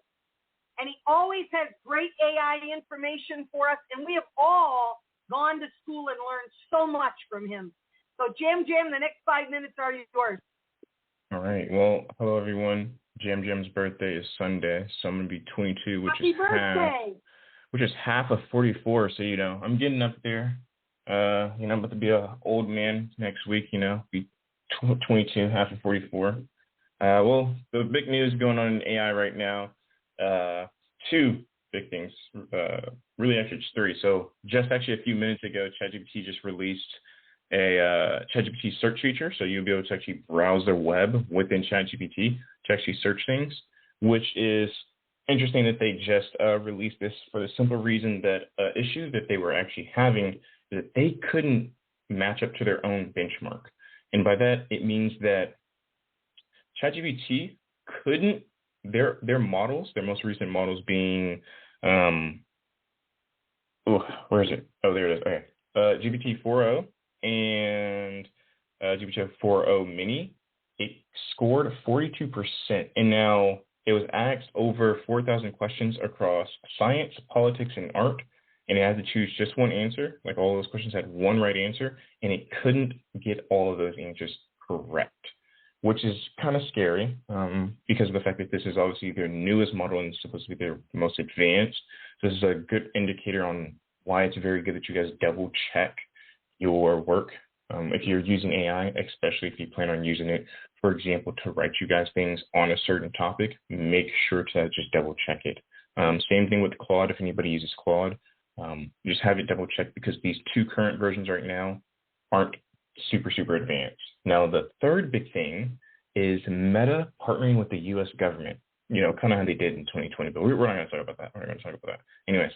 and he always has great AI information for us, and we have all gone to school and learned so much from him. So Jam, the next 5 minutes are yours. All right. Well, hello, everyone. Jam's birthday is Sunday, so I'm going to be 22, which is half of 44, so, I'm getting up there. I'm about to be an old man next week, be 22 after 44. Well, the big news going on in AI right now, two big things, really actually just three. So just actually a few minutes ago, ChatGPT just released a ChatGPT search feature. So you'll be able to actually browse their web within ChatGPT to actually search things, which is interesting that they just released this for the simple reason that issue that they were actually having is that they couldn't match up to their own benchmark. And by that, it means that ChatGPT couldn't, their models, their most recent models being, where is it? Oh, there it is. Okay. GPT 4.0 and GPT 4.0 mini, it scored 42%. And now it was asked over 4,000 questions across science, politics, and art. And it had to choose just one answer. Like all those questions had one right answer, and it couldn't get all of those answers correct, which is kind of scary because of the fact that this is obviously their newest model and it's supposed to be their most advanced. So this is a good indicator on why it's very good that you guys double check your work. If you're using AI, especially if you plan on using it, for example, to write you guys things on a certain topic, make sure to just double check it. Same thing with Claude. If anybody uses Claude, just have it double checked because these two current versions right now aren't super, super advanced. Now, the third big thing is Meta partnering with the U.S. government, kind of how they did in 2020, but we're not going to talk about that. We're not going to talk about that. Anyways,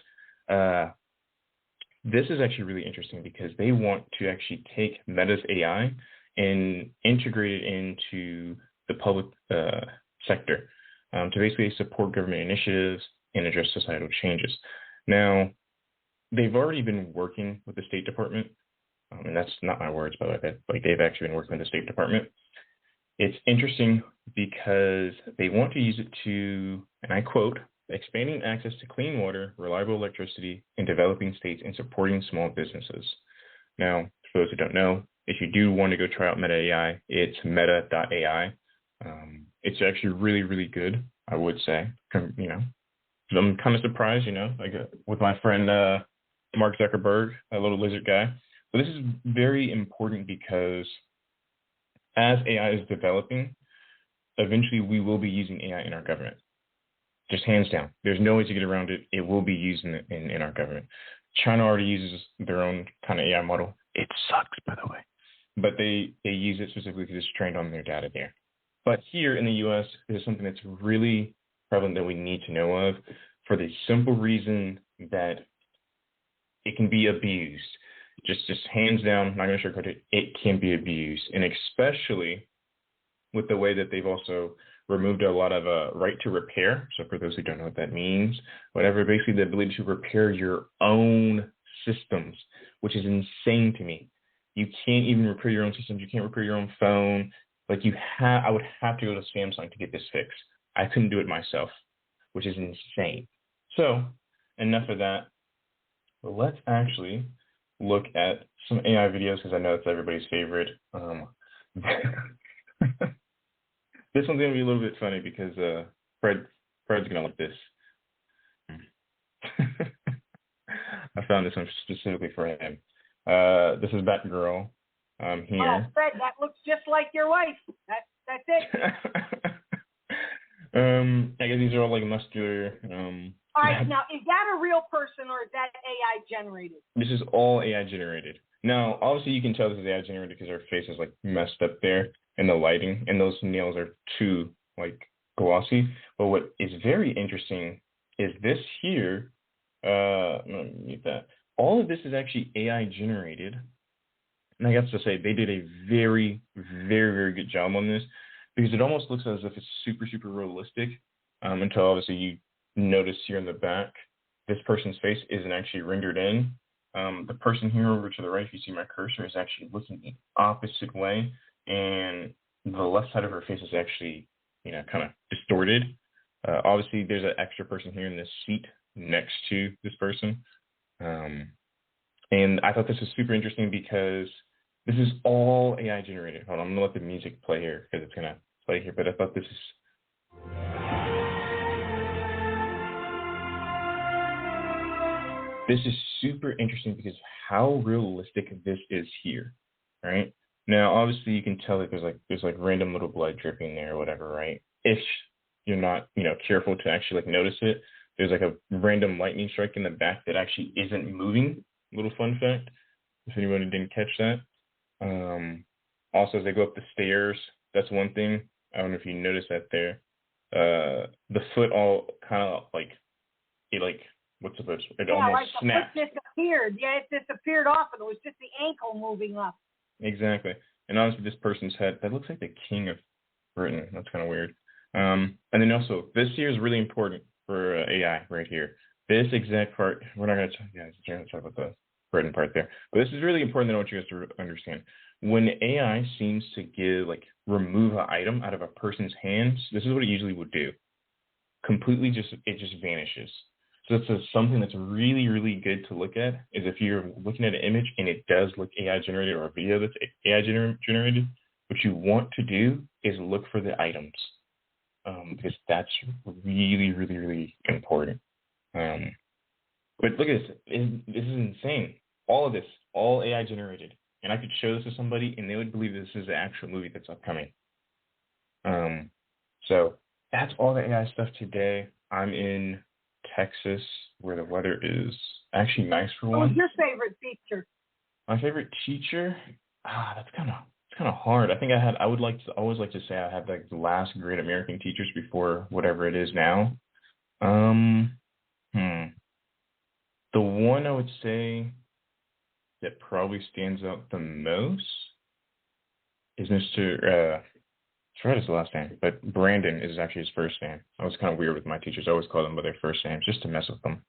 this is actually really interesting because they want to actually take Meta's AI and integrate it into the public sector to basically support government initiatives and address societal changes. Now, they've already been working with the State Department, and that's not my words, by the way, but they've actually been working with the State Department. It's interesting because they want to use it to, and I quote, expanding access to clean water, reliable electricity in developing states and supporting small businesses. Now, for those who don't know, if you do want to go try out Meta AI, it's meta.ai. It's actually really, really good, I would say. I'm kind of surprised, like with my friend Mark Zuckerberg, a little lizard guy. But this is very important because as AI is developing, eventually we will be using AI in our government. Just hands down. There's no way to get around it. It will be used in our government. China already uses their own kind of AI model. It sucks, by the way. But they use it specifically because it's trained on their data there. But here in the U.S., there's something that's really prevalent that we need to know of for the simple reason that it can be abused. Just hands down, not going to sugarcoat it, it can be abused. And especially with the way that they've also removed a lot of right to repair. So for those who don't know what that means, basically the ability to repair your own systems, which is insane to me. You can't even repair your own systems. You can't repair your own phone. Like I would have to go to Samsung to get this fixed. I couldn't do it myself, which is insane. So enough of that. Let's actually look at some AI videos because I know it's everybody's favorite. This one's going to be a little bit funny because Fred's going to like this. I found this one specifically for him. This is Batgirl here. Oh, Fred, that looks just like your wife. That's it. I guess these are all like muscular. All right, now, is that a real person or is that AI generated? This is all AI generated. Now, obviously, you can tell this is AI generated because her face is like messed up there in the lighting, and those nails are too like glossy. But what is very interesting is this here. Let me mute that. All of this is actually AI generated, and I have to say they did a very, very, very good job on this because it almost looks as if it's super, super realistic. Until obviously you notice here in the back, this person's face isn't actually rendered in. The person here over to the right, if you see my cursor, is actually looking the opposite way, and the left side of her face is actually, kind of distorted. Obviously, there's an extra person here in this seat next to this person. And I thought this was super interesting because this is all AI generated. Hold on, I'm going to let the music play here because it's going to play here, but I thought this is... this is super interesting because of how realistic this is here, right? Now, obviously, you can tell that there's random little blood dripping there or whatever, right? If you're not, careful to actually notice it, there's a random lightning strike in the back that actually isn't moving. Little fun fact, if anybody didn't catch that. Also, as they go up the stairs, that's one thing. I don't know if you noticed that there. The foot all kind of what's the foot? It almost snapped. The foot disappeared. Yeah, it disappeared off, and it was just the ankle moving up. Exactly. And honestly, this person's head, that looks like the king of Britain. That's kind of weird. And then also, this here is really important for AI right here. This exact part, we're not going to talk about the Britain part there. But this is really important that I want you guys to understand. When AI seems to remove an item out of a person's hands, this is what it usually would do. Completely it just vanishes. So that's something that's really, really good to look at is if you're looking at an image and it does look AI generated or a video that's AI generated, what you want to do is look for the items because that's really, really, really important. But look at this. This is insane. All of this, all AI generated. And I could show this to somebody and they would believe this is the actual movie that's upcoming. So that's all the AI stuff today. I'm in Texas where the weather is actually nice for one. Who's your favorite teacher? My favorite teacher? That's kind of hard. I think I would always like to say I had the last great American teachers before whatever it is now. The one I would say that probably stands out the most is Mr. I forgot his last name, but Brandon is actually his first name. I was kind of weird with my teachers. I always called them by their first names just to mess with them.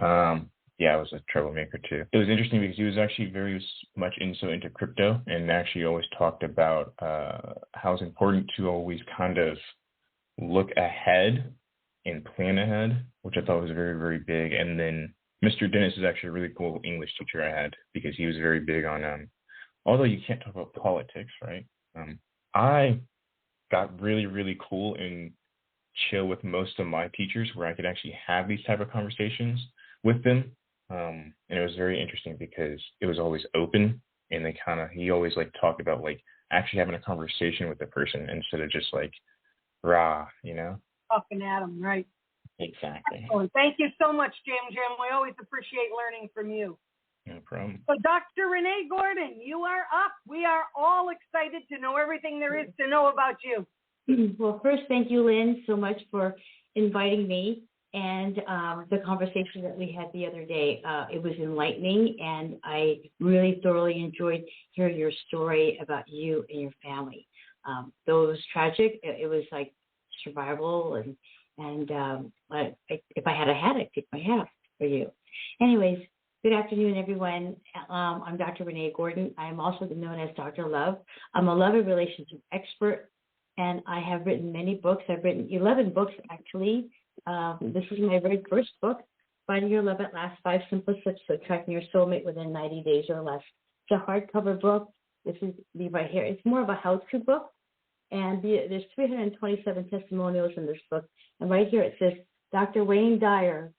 I was a troublemaker too. It was interesting because he was actually very much into crypto and actually always talked about how it's important to always kind of look ahead and plan ahead, which I thought was very, very big. And then Mr. Dennis is actually a really cool English teacher I had because he was very big on, although you can't talk about politics, right? I got really, really cool and chill with most of my teachers where I could actually have these type of conversations with them. And it was very interesting because it was always open and he always talked about actually having a conversation with the person instead of just rah, Talking at them, right? Exactly. Excellent. Thank you so much, Jim. We always appreciate learning from you. No problem. So Dr. Renee Gordon, you are up. We are all excited to know everything there is to know about you. Well, first, thank you, Lynn, so much for inviting me and the conversation that we had the other day. It was enlightening, and I really thoroughly enjoyed hearing your story about you and your family. Though it was tragic, it was like survival, and if I had a hat, I'd take my hat off for you. Anyways, good afternoon, everyone. I'm Dr. Renee Gordon. I'm also known as Dr. Love. I'm a love and relationship expert, and I have written many books. I've written 11 books, actually. This is my very first book, Finding Your Love at Last, 5 Simple Steps to Attracting Your Soulmate Within 90 Days or Less. It's a hardcover book. This is right here. It's more of a how-to book, and there's 327 testimonials in this book. And right here it says, Dr. Wayne Dyer,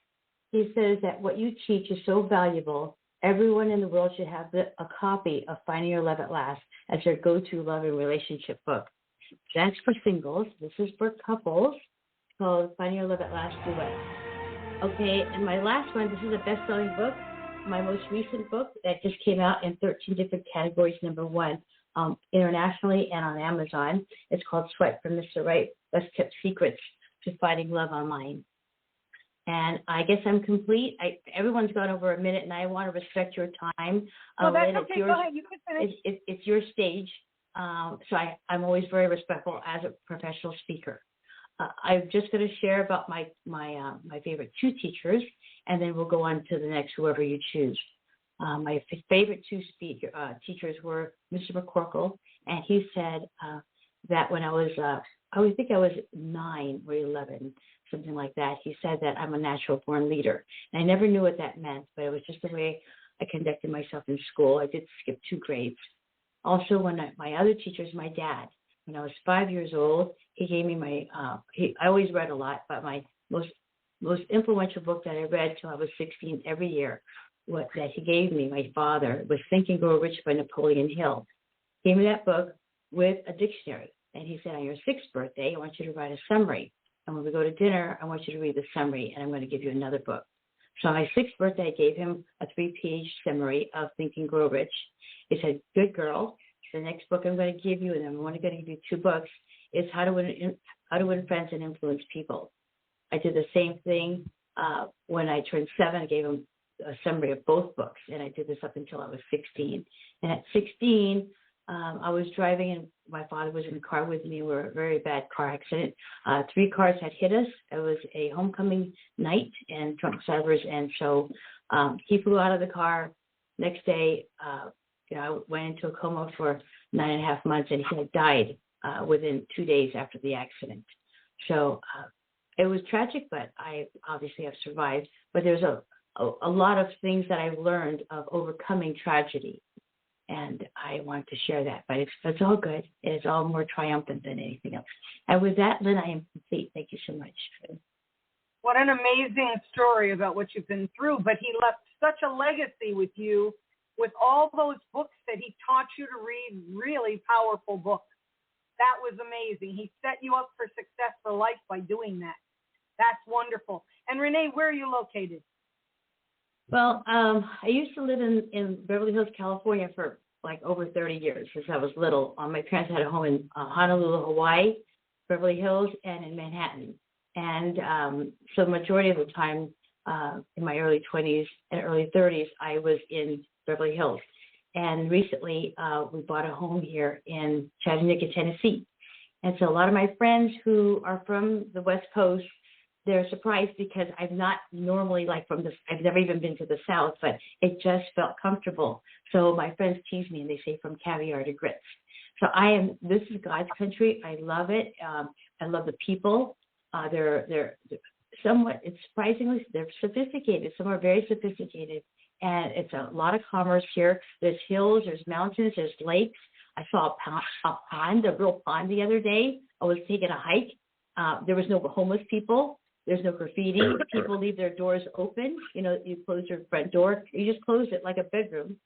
he says that what you teach is so valuable, everyone in the world should have a copy of Finding Your Love at Last as their go-to love and relationship book. That's for singles. This is for couples, called Finding Your Love at Last Duet. Okay, and my last one, this is a best-selling book, my most recent book that just came out in 13 different categories, number 1, internationally and on Amazon. It's called Swipe for Mr. Right, Best Kept Secrets to Finding Love Online. And I guess I'm complete. Everyone's gone over a minute, and I want to respect your time. Oh, that's Lynn, okay. Go ahead. You can finish. It's your stage. So I'm always very respectful as a professional speaker. I'm just going to share about my favorite 2 teachers, and then we'll go on to the next, whoever you choose. My favorite 2 teachers were Mr. McCorkle, and he said that when I think I was 9 or 11, something like that. He said that I'm a natural born leader. And I never knew what that meant, but it was just the way I conducted myself in school. I did skip 2 grades. Also, my other teachers, my dad, when I was 5 years old, he gave me I always read a lot, but my most most influential book that I read till I was 16 every year, that he gave me, my father, was Think and Grow Rich by Napoleon Hill. He gave me that book with a dictionary. And he said, on your 6th birthday, I want you to write a summary. And when we go to dinner, I want you to read the summary, and I'm going to give you another book. So on my 6th birthday, I gave him a 3-page summary of Think and Grow Rich. He said, good girl, the next book I'm going to give you, and I'm only going to give you 2 books, is How to Win Friends and Influence People. I did the same thing when I turned 7. I gave him a summary of both books, and I did this up until I was 16. And at 16, I was driving, and my father was in the car with me. We were a very bad car accident. 3 cars had hit us. It was a homecoming night and drunk drivers, and so he flew out of the car. Next day, I went into a coma for 9.5 months, and he had died within 2 days after the accident. So it was tragic, but I obviously have survived. But there's a lot of things that I've learned of overcoming tragedy. And I want to share that, but it's all good. It's all more triumphant than anything else. And with that, Lynn, I am complete. Thank you so much. What an amazing story about what you've been through. But he left such a legacy with you, with all those books that he taught you to read, really powerful books. That was amazing. He set you up for success for life by doing that. That's wonderful. And Renee, where are you located? Well, I used to live in Beverly Hills, California for like over 30 years since I was little. My parents had a home in Honolulu, Hawaii, Beverly Hills, and in Manhattan. And so the majority of the time in my early 20s and early 30s, I was in Beverly Hills. And recently we bought a home here in Chattanooga, Tennessee. And so a lot of my friends who are from the West Coast, they're surprised because I'm not normally I've never even been to the South, but it just felt comfortable. So my friends tease me and they say from caviar to grits. So this is God's country. I love it. I love the people. They're somewhat, it's surprisingly, they're sophisticated. Some are very sophisticated. And it's a lot of commerce here. There's hills, there's mountains, there's lakes. I saw a real pond the other day. I was taking a hike. There was no homeless people. There's no graffiti. People leave their doors open. You close your front door. You just close it like a bedroom.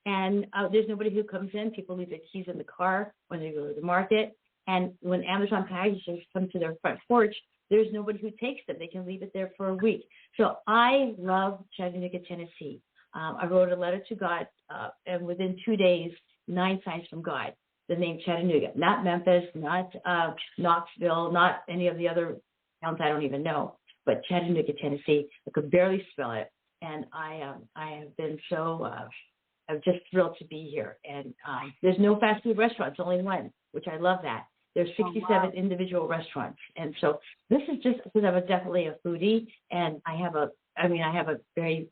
And there's nobody who comes in. People leave their keys in the car when they go to the market. And when Amazon packages come to their front porch, there's nobody who takes them. They can leave it there for a week. So I love Chattanooga, Tennessee. I wrote a letter to God, and within 2 days, 9 signs from God. The name Chattanooga, not Memphis, not Knoxville, not any of the other towns I don't even know, but Chattanooga, Tennessee. I could barely spell it, and I have been so I'm just thrilled to be here. And there's no fast food restaurants, only one, which I love that. There's 67 individual restaurants, and so this is just because I'm definitely a foodie, and I have a very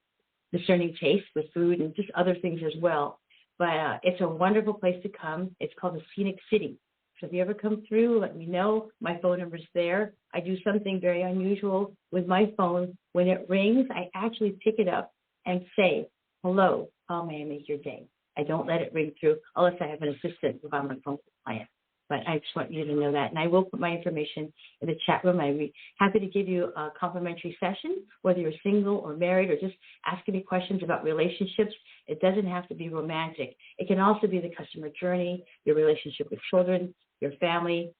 discerning taste with food and just other things as well. But it's a wonderful place to come. It's called the Scenic City. So if you ever come through, let me know. My phone number's there. I do something very unusual with my phone. When it rings, I actually pick it up and say, hello, how may I make your day? I don't let it ring through unless I have an assistant if I'm on the phone with a client. But I just want you to know that. And I will put my information in the chat room. I'd be happy to give you a complimentary session, whether you're single or married or just asking me questions about relationships. It doesn't have to be romantic. It can also be the customer journey, your relationship with children, your family,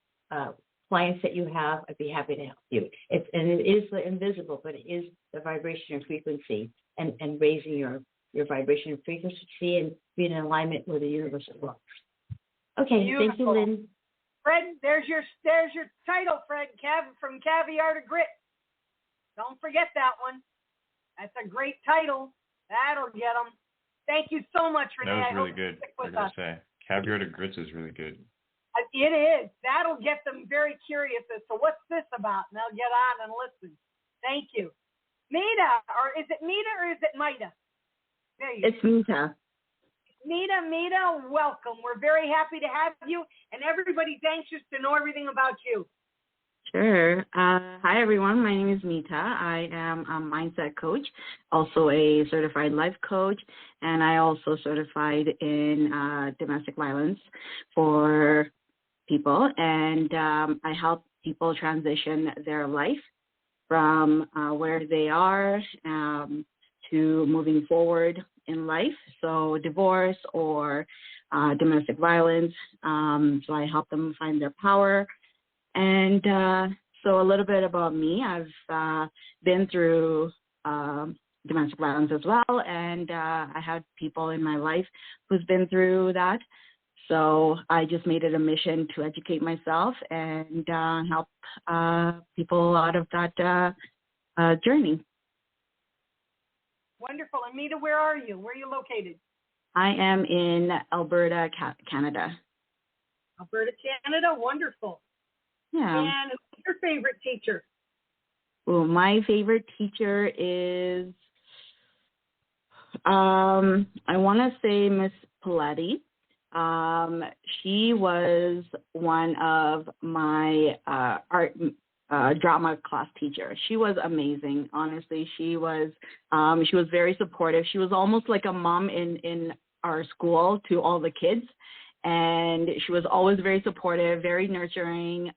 clients that you have. I'd be happy to help you. It is invisible, but it is the vibration and frequency and raising your vibration and frequency and being in alignment with the universal law. Okay, Beautiful. Thank you, Lynn. Fred, there's your title, Fred, from caviar to grit. Don't forget that one. That's a great title. That'll get them. Thank you so much, Renee. That was really good. I gotta say, caviar to grits is really good. It is. That'll get them very curious as to what's this about, and they'll get on and listen. Thank you. Mita, or is it Mita or is it Mida? There you go. It's Mita. Mita, welcome. We're very happy to have you, and everybody's anxious to know everything about you. Sure. Hi, everyone. My name is Mita. I am a mindset coach, also a certified life coach, and I also certified in domestic violence for people, and I help people transition their life from where they are to moving forward in life, so divorce or domestic violence. So I help them find their power. And so a little bit about me. I've been through domestic violence as well, and I had people in my life who's been through that. So I just made it a mission to educate myself and help people out of that journey. Wonderful. Anita, where are you? Where are you located? I am in Alberta, Canada. Alberta, Canada. Wonderful. Yeah. And who's your favorite teacher? Well, my favorite teacher is, I want to say Miss Paletti. She was one of my art drama class teacher. She was amazing. Honestly, she was very supportive. She was almost like a mom in our school to all the kids. And she was always very supportive, very nurturing.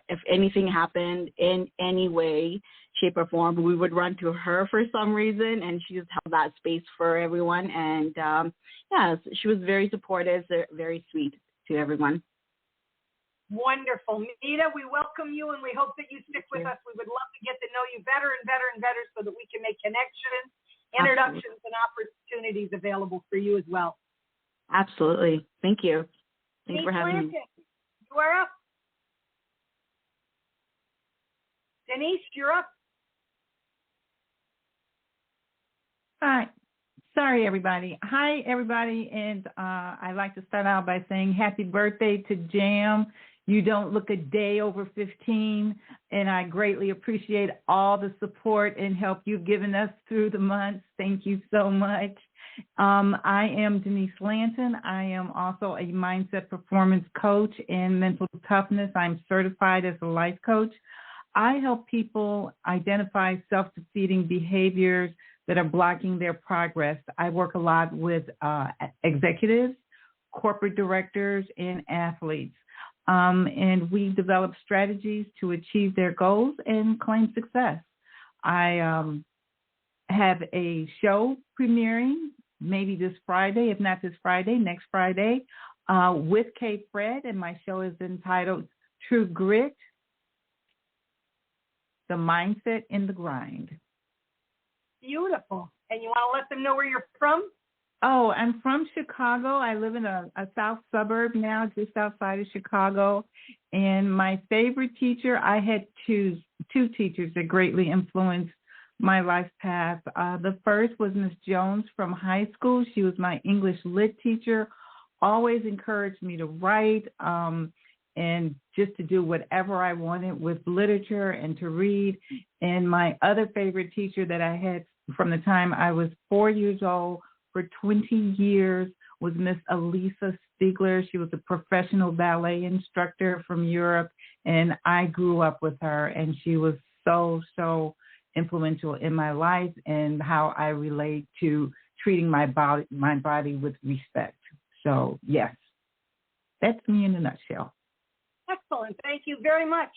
If anything happened in any way, shape, or form, we would run to her for some reason, and she just held that space for everyone. And she was very supportive, very sweet to everyone. Wonderful. Nita, we welcome you, and we hope that you stick with us. We would love to get to know you better and better and better so that we can make connections, introductions, and opportunities available for you as well. Absolutely. Thank you. Thanks for having me. You are up. Denise, you're up. Hi. Sorry, everybody. Hi, everybody. And I'd like to start out by saying happy birthday to Jam. You don't look a day over 15, and I greatly appreciate all the support and help you've given us through the months. Thank you so much. I am Denise Lanton. I am also a mindset performance coach and mental toughness. I'm certified as a life coach. I help people identify self-defeating behaviors that are blocking their progress. I work a lot with executives, corporate directors, and athletes. And we develop strategies to achieve their goals and claim success. I have a show premiering maybe this Friday, if not this Friday, next Friday, with Kate Fred, and my show is entitled True Grit, The Mindset in the Grind. Beautiful. And you want to let them know where you're from? Oh, I'm from Chicago. I live in a south suburb now, just outside of Chicago. And my favorite teacher, I had two teachers that greatly influenced my life path. The first was Miss Jones from high school. She was my English lit teacher, always encouraged me to write and just to do whatever I wanted with literature and to read. And my other favorite teacher that I had from the time I was 4 years old for 20 years was Miss Elisa Stiegler. She was a professional ballet instructor from Europe, and I grew up with her, and she was so influential in my life and how I relate to treating my body with respect. So, yes, that's me in a nutshell. Excellent. Thank you very much.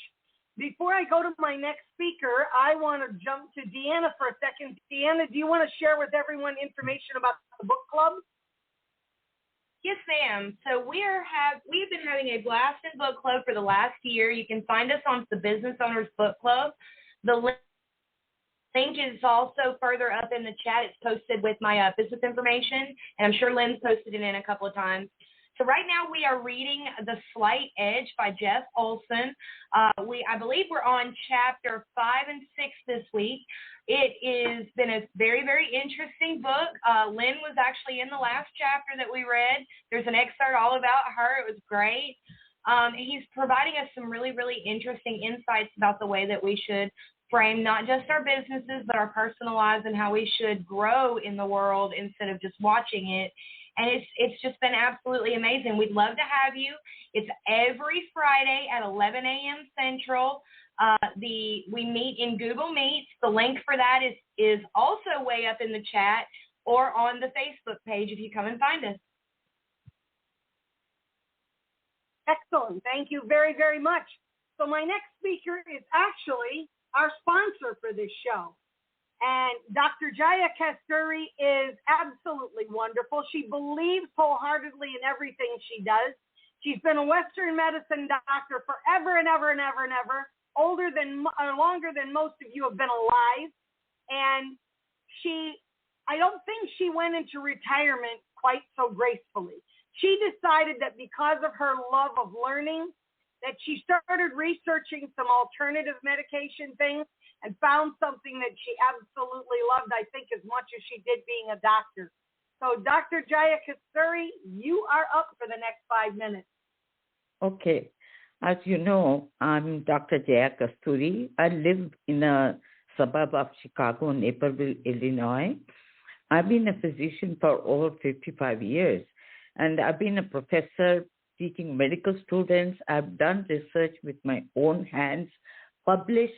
Before I go to my next speaker, I want to jump to Deanna for a second. Deanna, do you want to share with everyone information about the book club? Yes, ma'am. So we've been having a blast in book club for the last year. You can find us on the Business Owners Book Club. The link is also further up in the chat. It's posted with my business information, and I'm sure Lynn's posted it in a couple of times. So right now we are reading The Slight Edge by Jeff Olson. I believe we're on chapter 5 and 6 this week. It has been a very, very interesting book. Lynn was actually in the last chapter that we read. There's an excerpt all about her. It was great. He's providing us some really, really interesting insights about the way that we should frame not just our businesses, but our personal lives and how we should grow in the world instead of just watching it. And it's just been absolutely amazing. We'd love to have you. It's every Friday at 11 a.m. Central. We meet in Google Meets. The link for that is also way up in the chat or on the Facebook page if you come and find us. Excellent. Thank you very, very much. So my next speaker is actually our sponsor for this show. And Dr. Jaya Kasturi is absolutely wonderful. She believes wholeheartedly in everything she does. She's been a Western medicine doctor forever and ever and ever and ever, longer than most of you have been alive. And I don't think she went into retirement quite so gracefully. She decided that because of her love of learning, that she started researching some alternative medication things and found something that she absolutely loved, I think, as much as she did being a doctor. So, Dr. Jaya Kasturi, you are up for the next 5 minutes. Okay. As you know, I'm Dr. Jaya Kasturi. I live in a suburb of Chicago, Naperville, Illinois. I've been a physician for over 55 years, and I've been a professor teaching medical students. I've done research with my own hands, published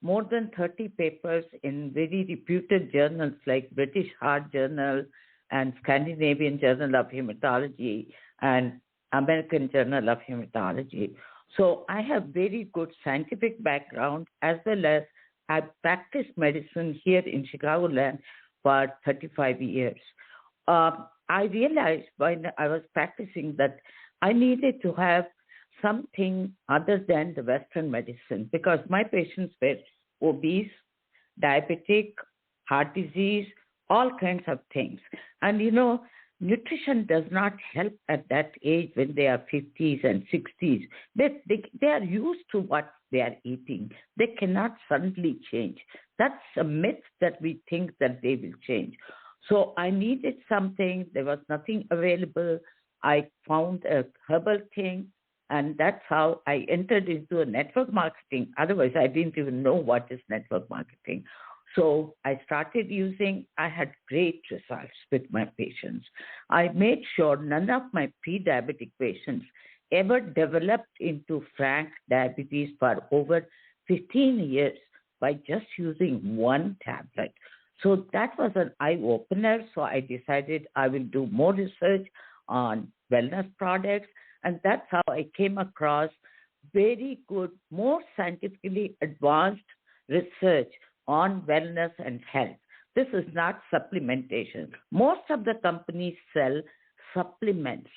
more than 30 papers in very reputed journals like British Heart Journal and Scandinavian Journal of Hematology and American Journal of Hematology. So I have very good scientific background, as well as I've practiced medicine here in Chicagoland for 35 years. I realized when I was practicing that I needed to have something other than the Western medicine, because my patients were obese, diabetic, heart disease, all kinds of things. And nutrition does not help at that age when they are 50s and 60s. They are used to what they are eating. They cannot suddenly change. That's a myth that we think that they will change. So I needed something. There was nothing available. I found a herbal thing, and that's how I entered into a network marketing. Otherwise, I didn't even know what is network marketing. So I started using. I had great results with my patients. I made sure none of my pre-diabetic patients ever developed into frank diabetes for over 15 years by just using one tablet. So that was an eye-opener. So I decided I will do more research on wellness products. And that's how I came across very good, more scientifically advanced research on wellness and health. This is not supplementation. Most of the companies sell supplements,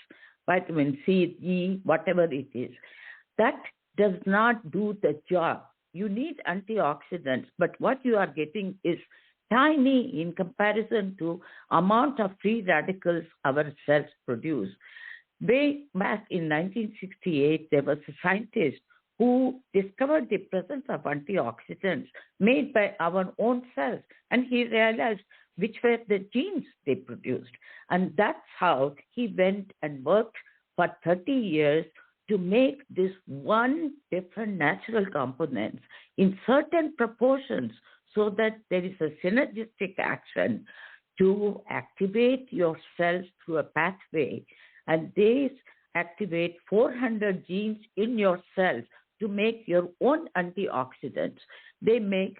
vitamin C, E, whatever it is. That does not do the job. You need antioxidants, but what you are getting is tiny in comparison to amount of free radicals our cells produce. Way back in 1968, there was a scientist who discovered the presence of antioxidants made by our own cells, and he realized which were the genes they produced. And that's how he went and worked for 30 years to make this one different natural components in certain proportions so that there is a synergistic action to activate your cells through a pathway. And these activate 400 genes in your cells to make your own antioxidants. They make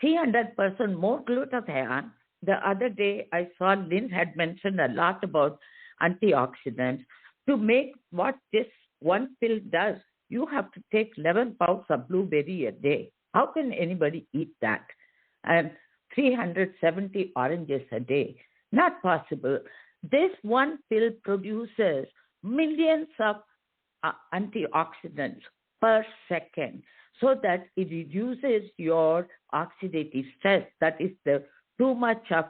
300% more glutathione. The other day, I saw Lynn had mentioned a lot about antioxidants. To make what this one pill does, you have to take 11 pounds of blueberry a day. How can anybody eat that? And 370 oranges a day. Not possible. This one pill produces millions of antioxidants per second, so that it reduces your oxidative stress. That is the too much of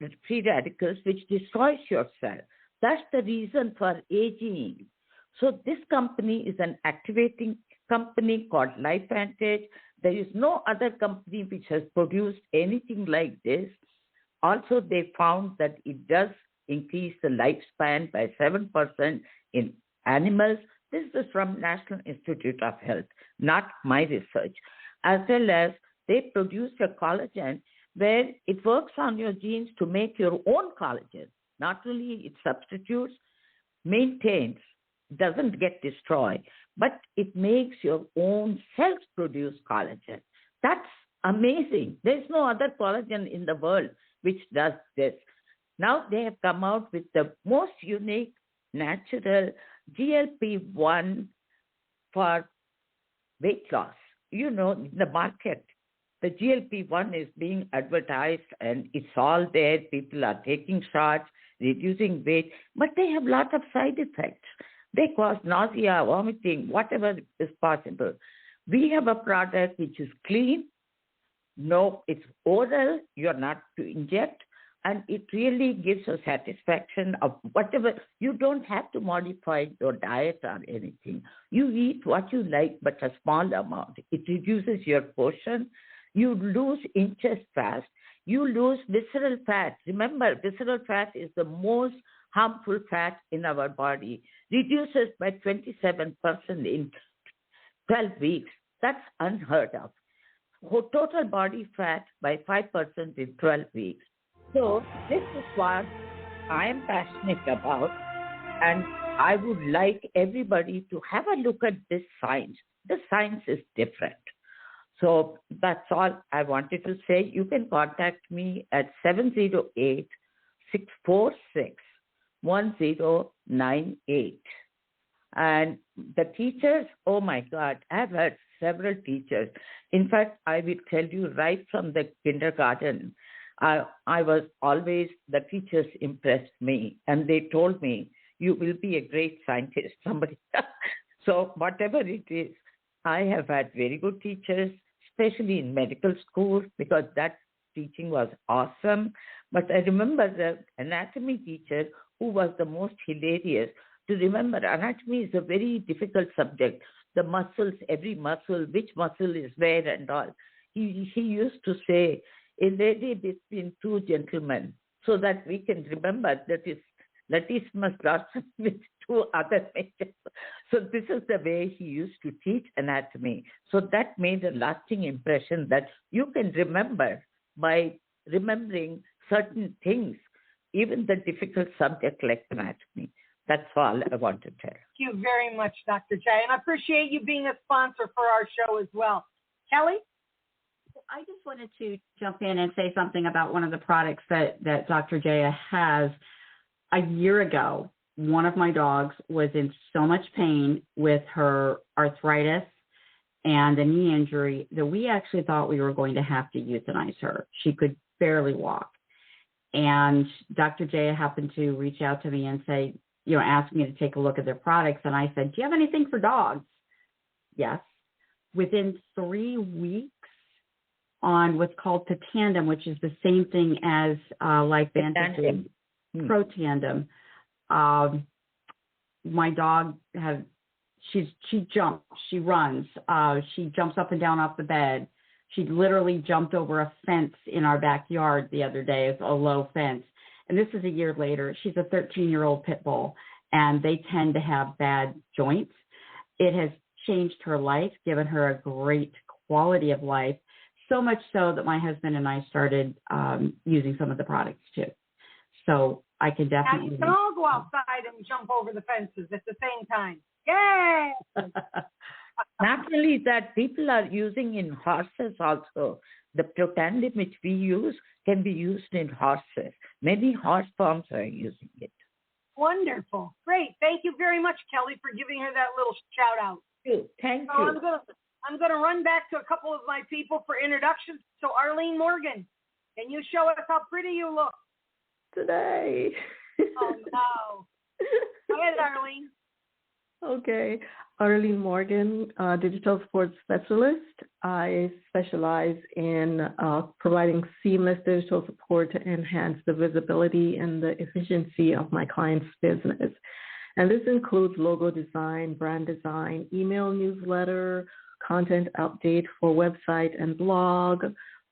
the free radicals, which destroys your cell. That's the reason for aging. So this company is an activating company called LifeVantage. There is no other company which has produced anything like this. Also, they found that it does increase the lifespan by 7% in animals. This is from National Institute of Health, not my research. As well as they produce a collagen where it works on your genes to make your own collagen. Not only it substitutes, maintains, doesn't get destroyed, but it makes your own cells produce collagen. That's amazing. There's no other collagen in the world which does this. Now they have come out with the most unique natural GLP-1 for weight loss. in the market, the GLP-1 is being advertised and it's all there. People are taking shots, reducing weight, but they have lots of side effects. They cause nausea, vomiting, whatever is possible. We have a product which is clean. No, it's oral. You're not to inject. And it really gives a satisfaction of whatever. You don't have to modify your diet or anything. You eat what you like, but a small amount. It reduces your portion. You lose inches fast. You lose visceral fat. Remember, visceral fat is the most harmful fat in our body. Reduces by 27% in 12 weeks. That's unheard of. Total body fat by 5% in 12 weeks. So this is what I am passionate about, and I would like everybody to have a look at this science. The science is different. So that's all I wanted to say. You can contact me at 708-646-1098. And the teachers, oh my God, I've had several teachers. In fact, I will tell you right from the kindergarten, I was always, the teachers impressed me, and they told me, you will be a great scientist, somebody. So whatever it is, I have had very good teachers, especially in medical school, because that teaching was awesome. But I remember the anatomy teacher who was the most hilarious. To remember, anatomy is a very difficult subject. The muscles, every muscle, which muscle is where and all. He used to say, a lady between two gentlemen, so that we can remember that is Latismus blossom with two other majors. So this is the way he used to teach anatomy. So that made a lasting impression that you can remember by remembering certain things, even the difficult subject like anatomy. That's all I want to tell. Thank you very much, Dr. Jaya, and I appreciate you being a sponsor for our show as well. Kelly? I just wanted to jump in and say something about one of the products that Dr. Jaya has. A year ago, one of my dogs was in so much pain with her arthritis and a knee injury that we actually thought we were going to have to euthanize her. She could barely walk. And Dr. Jaya happened to reach out to me and say, ask me to take a look at their products. And I said, do you have anything for dogs? Yes. Within 3 weeks, on what's called Tandem, which is the same thing as Life Vantage Pro Tandem. My dog she jumps, she runs, she jumps up and down off the bed. She literally jumped over a fence in our backyard the other day, a low fence. And this is a year later. She's a 13-year-old pit bull, and they tend to have bad joints. It has changed her life, given her a great quality of life. So much so that my husband and I started using some of the products too. So I can definitely. Now you can all go outside and jump over the fences at the same time. Yay! Not only that, people are using in horses also. The Protandem which we use can be used in horses. Many horse farms are using it. Wonderful. Great. Thank you very much, Kelly, for giving her that little shout out. Thank so you. I'm going to run back to a couple of my people for introductions. So Arlene Morgan, can you show us how pretty you look today? Oh, no. Go ahead, Arlene. Okay. Arlene Morgan, digital sports specialist. I specialize in providing seamless digital support to enhance the visibility and the efficiency of my client's business. And this includes logo design, brand design, email newsletter, content update for website and blog,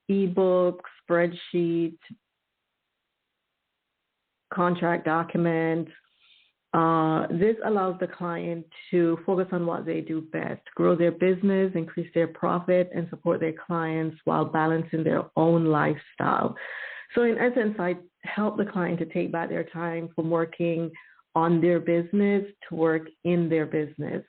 ebook, spreadsheet, contract document. This allows the client to focus on what they do best, grow their business, increase their profit, and support their clients while balancing their own lifestyle. So in essence, I help the client to take back their time from working on their business to work in their business.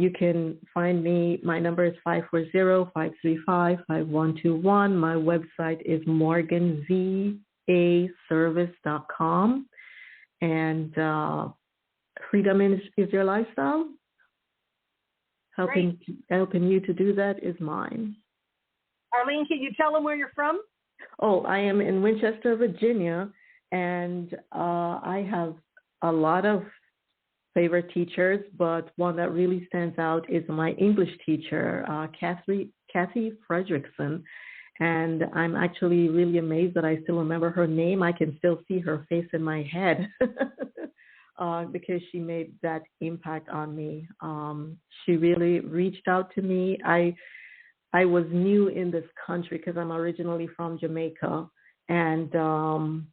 You can find me. My number is 540-535-5121. My website is morganvaservice.com. And freedom is your lifestyle. helping you to do that is mine. Arlene, can you tell them where you're from? Oh, I am in Winchester, Virginia, and I have a lot of favorite teachers, but one that really stands out is my English teacher, Kathy Fredrickson. And I'm actually really amazed that I still remember her name. I can still see her face in my head because she made that impact on me. She really reached out to me. I was new in this country because I'm originally from Jamaica, and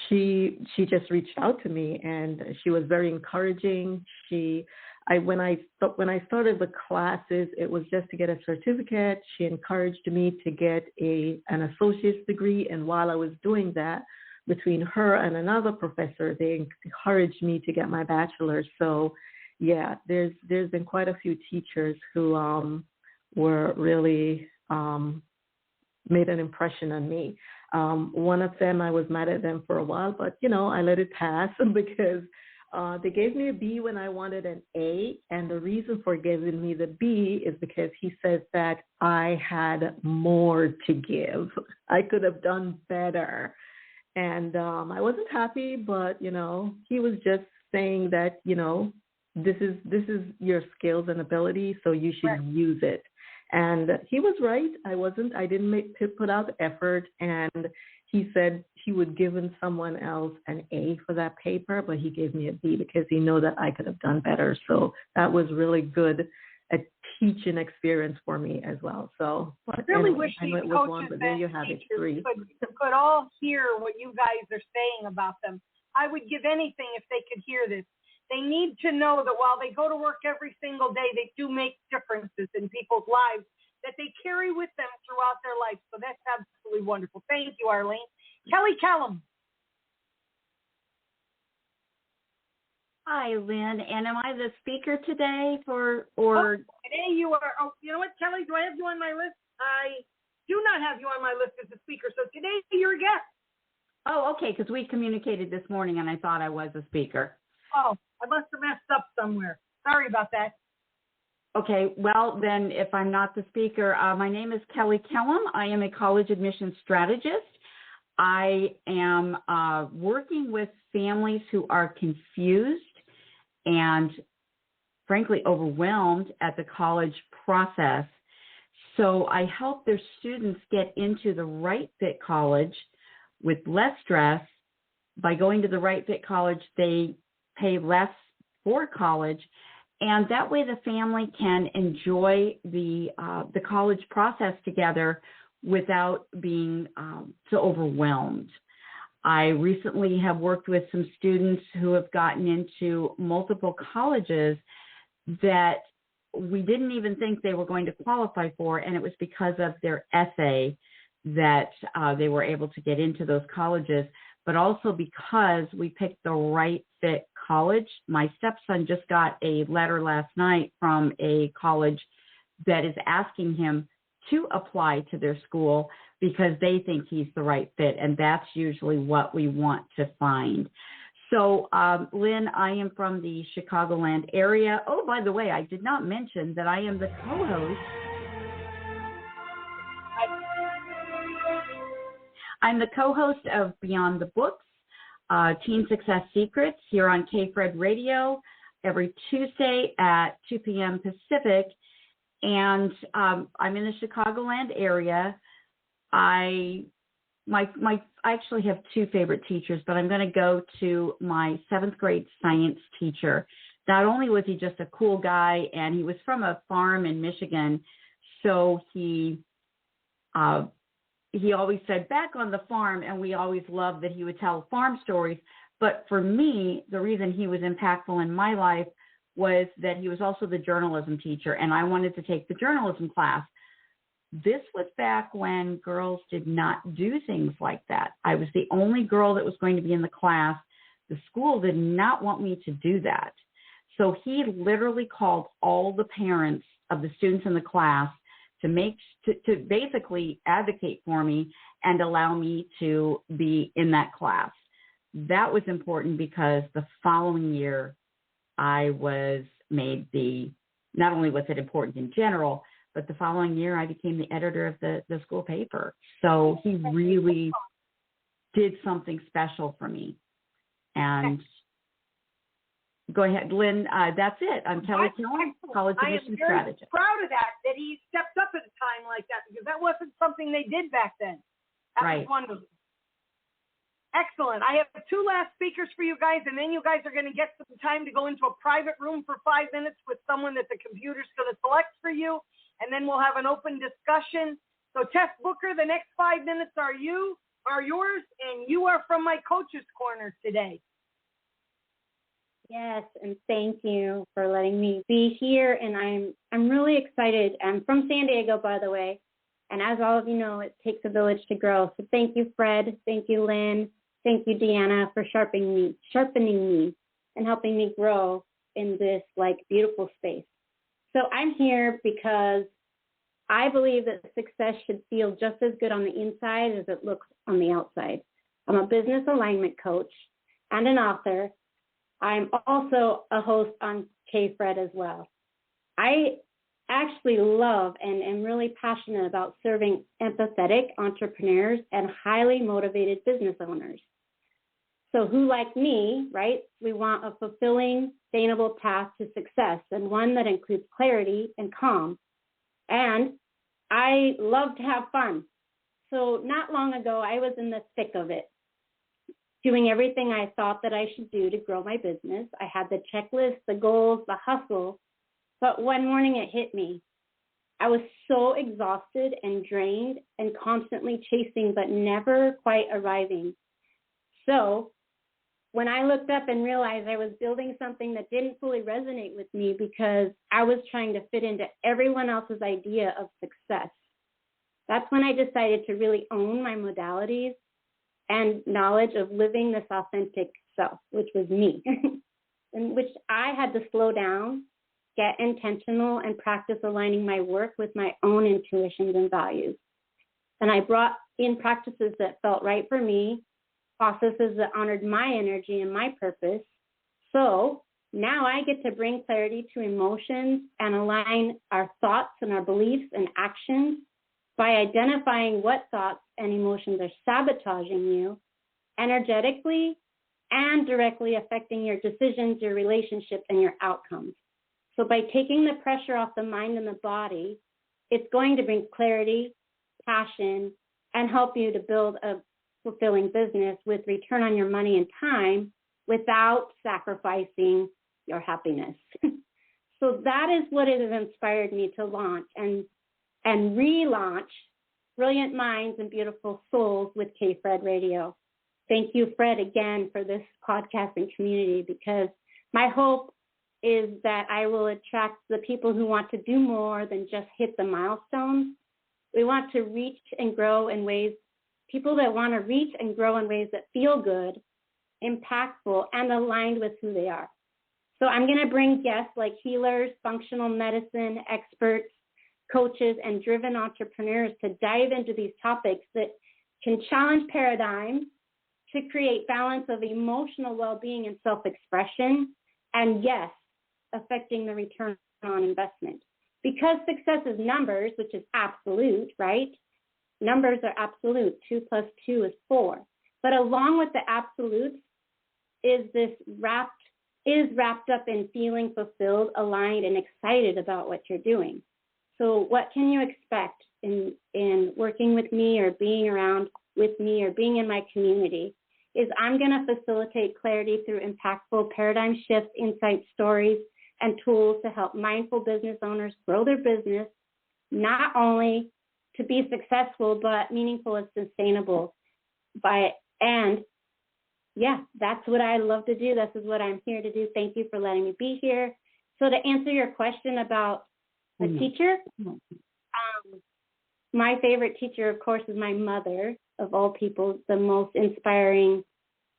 she just reached out to me, and she was very encouraging. When I started the classes, it was just to get a certificate. She encouraged me to get an associate's degree, and while I was doing that, between her and another professor, they encouraged me to get my bachelor's. So, yeah, there's been quite a few teachers who were really made an impression on me. One of them, I was mad at them for a while, but, I let it pass because they gave me a B when I wanted an A, and the reason for giving me the B is because he says that I had more to give. I could have done better. And I wasn't happy, but, he was just saying that, this is your skills and ability, so you should use it. And he was right. I didn't put out the effort. And he said he would give someone else an A for that paper, but he gave me a B because he knew that I could have done better. So that was really good, a teaching experience for me as well. So I really anyway, wish I know it was one, but there you have it, 3. Could all hear what you guys are saying about them. I would give anything if they could hear this. They need to know that while they go to work every single day, they do make differences in people's lives that they carry with them throughout their life. So that's absolutely wonderful. Thank you, Arlene. Kelly Callum. Hi, Lynn. And am I the speaker today Today you are. Oh, you know what, Kelly? Do I have you on my list? I do not have you on my list as a speaker. So today you're a guest. Oh, okay, because we communicated this morning and I thought I was a speaker. Oh, I must have messed up somewhere. Sorry about that. Okay, well, then if I'm not the speaker, my name is Kelly Kellum. I am a college admissions strategist. I am working with families who are confused and, frankly, overwhelmed at the college process. So I help their students get into the right fit college with less stress. By going to the right fit college, they pay less for college, and that way the family can enjoy the college process together without being so overwhelmed. I recently have worked with some students who have gotten into multiple colleges that we didn't even think they were going to qualify for, and it was because of their essay that they were able to get into those colleges, but also because we picked the right fit college. My stepson just got a letter last night from a college that is asking him to apply to their school because they think he's the right fit, and that's usually what we want to find. So, Lynn, I am from the Chicagoland area. Oh, by the way, I did not mention that I am the co-host. I'm the co-host of Beyond the Books, Teen Success Secrets here on KFred Radio every Tuesday at 2 p.m. Pacific. And I'm in the Chicagoland area. I actually have 2 favorite teachers, but I'm going to go to my 7th grade science teacher. Not only was he just a cool guy, and he was from a farm in Michigan, so he always said, back on the farm, and we always loved that he would tell farm stories. But for me, the reason he was impactful in my life was that he was also the journalism teacher, and I wanted to take the journalism class. This was back when girls did not do things like that. I was the only girl that was going to be in the class. The school did not want me to do that. So he literally called all the parents of the students in the class to basically advocate for me and allow me to be in that class. That was important because the following year I was made the not only was it important in general, but the following year I became the editor of the school paper. So he really did something special for me. And go ahead, Lynn, that's it. I'm Kelly Keller, college admission strategist. I am very proud of that he stepped up at a time like that, because that wasn't something they did back then. That was wonderful. Excellent. I have 2 last speakers for you guys, and then you guys are going to get some time to go into a private room for 5 minutes with someone that the computer's going to select for you, and then we'll have an open discussion. So Tess Booker, the next 5 minutes are yours, and you are from my Coach's Corner today. Yes, and thank you for letting me be here, and I'm really excited. I'm from San Diego, by the way, and as all of you know, it takes a village to grow. So thank you, Fred. Thank you, Lynn. Thank you, Deanna, for sharpening me and helping me grow in this beautiful space. So I'm here because I believe that success should feel just as good on the inside as it looks on the outside. I'm a business alignment coach and an author. I'm also a host on K-Fred as well. I actually love and am really passionate about serving empathetic entrepreneurs and highly motivated business owners. So who, like me, right, we want a fulfilling, sustainable path to success, and one that includes clarity and calm. And I love to have fun. So not long ago, I was in the thick of it, doing everything I thought that I should do to grow my business. I had the checklist, the goals, the hustle, but one morning it hit me. I was so exhausted and drained and constantly chasing, but never quite arriving. So when I looked up and realized I was building something that didn't fully resonate with me because I was trying to fit into everyone else's idea of success, that's when I decided to really own my modalities and knowledge of living this authentic self, which was me, in which I had to slow down, get intentional, and practice aligning my work with my own intuitions and values. And I brought in practices that felt right for me, processes that honored my energy and my purpose. So now I get to bring clarity to emotions and align our thoughts and our beliefs and actions by identifying what thoughts and emotions are sabotaging you energetically and directly affecting your decisions, your relationships, and your outcomes. So by taking the pressure off the mind and the body, it's going to bring clarity, passion, and help you to build a fulfilling business with return on your money and time without sacrificing your happiness. So that is what has inspired me to launch and relaunch Brilliant Minds and Beautiful Souls with K-Fred Radio. Thank you, Fred, again for this podcasting community, because my hope is that I will attract the people who want to do more than just hit the milestones. We want to reach and grow in ways, people that want to reach and grow in ways that feel good, impactful, and aligned with who they are. So I'm going to bring guests like healers, functional medicine experts, coaches, and driven entrepreneurs to dive into these topics that can challenge paradigms to create balance of emotional well-being and self-expression, and yes, affecting the return on investment. Because success is numbers, which is absolute, right? Numbers are absolute. 2 + 2 is 4. But along with the absolutes is wrapped up in feeling fulfilled, aligned, and excited about what you're doing. So what can you expect in working with me or being around with me or being in my community is I'm going to facilitate clarity through impactful paradigm shifts, insight stories, and tools to help mindful business owners grow their business, not only to be successful, but meaningful and sustainable. That's what I love to do. This is what I'm here to do. Thank you for letting me be here. So to answer your question about a teacher, my favorite teacher, of course, is my mother, of all people, the most inspiring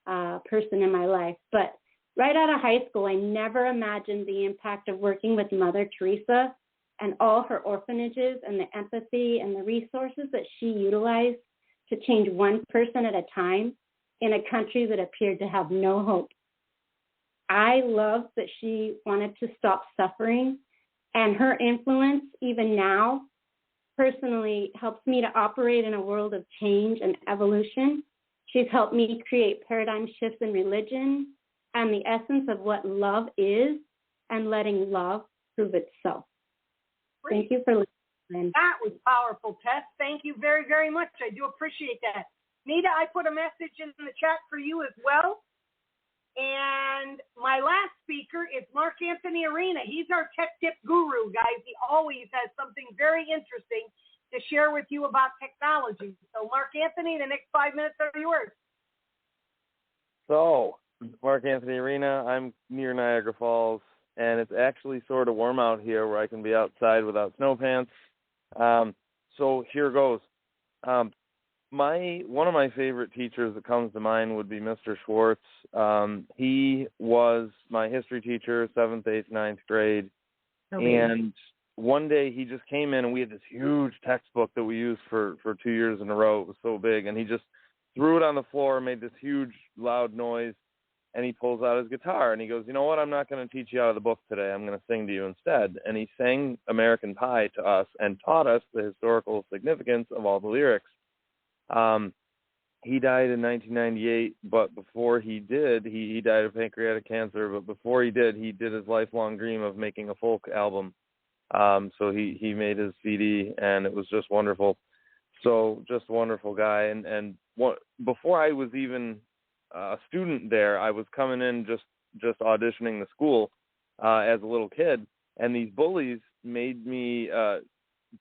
person in my life. But right out of high school, I never imagined the impact of working with Mother Teresa and all her orphanages and the empathy and the resources that she utilized to change one person at a time in a country that appeared to have no hope. I loved that she wanted to stop suffering And her influence, even now, personally helps me to operate in a world of change and evolution. She's helped me create paradigm shifts in religion and the essence of what love is and letting love prove itself. Thank you for listening. That was powerful, Tess. Thank you very, very much. I do appreciate that. Nita, I put a message in the chat for you as well. And my last speaker is Mark Anthony Arena. He's our tech tip guru, guys. He always has something very interesting to share with you about technology. So, Mark Anthony, the next 5 minutes are yours. So, Mark Anthony Arena, I'm near Niagara Falls, and it's actually sort of warm out here where I can be outside without snow pants. So here goes. One of my favorite teachers that comes to mind would be Mr. Schwartz. He was my history teacher, 7th, 8th, 9th grade. And one day he just came in and we had this huge textbook that we used for 2 years in a row. It was so big. And he just threw it on the floor, made this huge loud noise, and he pulls out his guitar and he goes, you know what, I'm not going to teach you out of the book today. I'm going to sing to you instead. And he sang American Pie to us and taught us the historical significance of all the lyrics. He died in 1998, but before he did, he died of pancreatic cancer, but before he did his lifelong dream of making a folk album. So he made his CD, and it was just wonderful. So just a wonderful guy. And before I was even a student there, I was coming in just auditioning the school as a little kid, and these bullies made me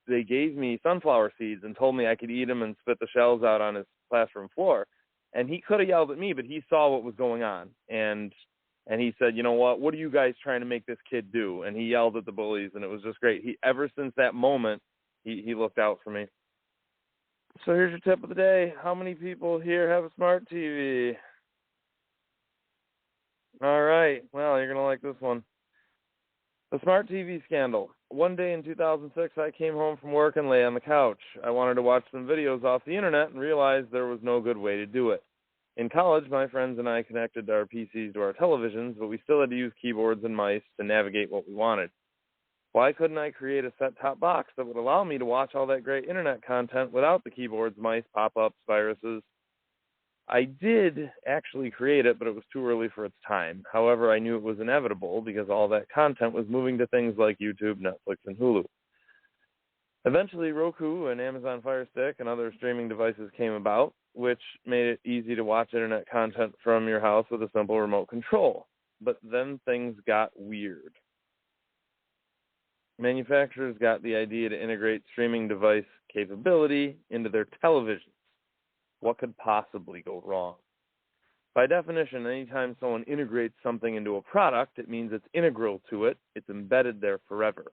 they gave me sunflower seeds and told me I could eat them and spit the shells out on his classroom floor. And he could have yelled at me, but he saw what was going on. And he said, you know what are you guys trying to make this kid do? And he yelled at the bullies, and it was just great. Ever since that moment, he looked out for me. So here's your tip of the day. How many people here have a smart TV? All right. Well, you're going to like this one. The smart TV scandal. One day in 2006, I came home from work and lay on the couch. I wanted to watch some videos off the internet and realized there was no good way to do it. In college, my friends and I connected our PCs to our televisions, but we still had to use keyboards and mice to navigate what we wanted. Why couldn't I create a set-top box that would allow me to watch all that great internet content without the keyboards, mice, pop-ups, viruses? I did actually create it, but it was too early for its time. However, I knew it was inevitable because all that content was moving to things like YouTube, Netflix, and Hulu. Eventually, Roku and Amazon Fire Stick and other streaming devices came about, which made it easy to watch internet content from your house with a simple remote control. But then things got weird. Manufacturers got the idea to integrate streaming device capability into their televisions. What could possibly go wrong? By definition, anytime someone integrates something into a product, it means it's integral to it. It's embedded there forever.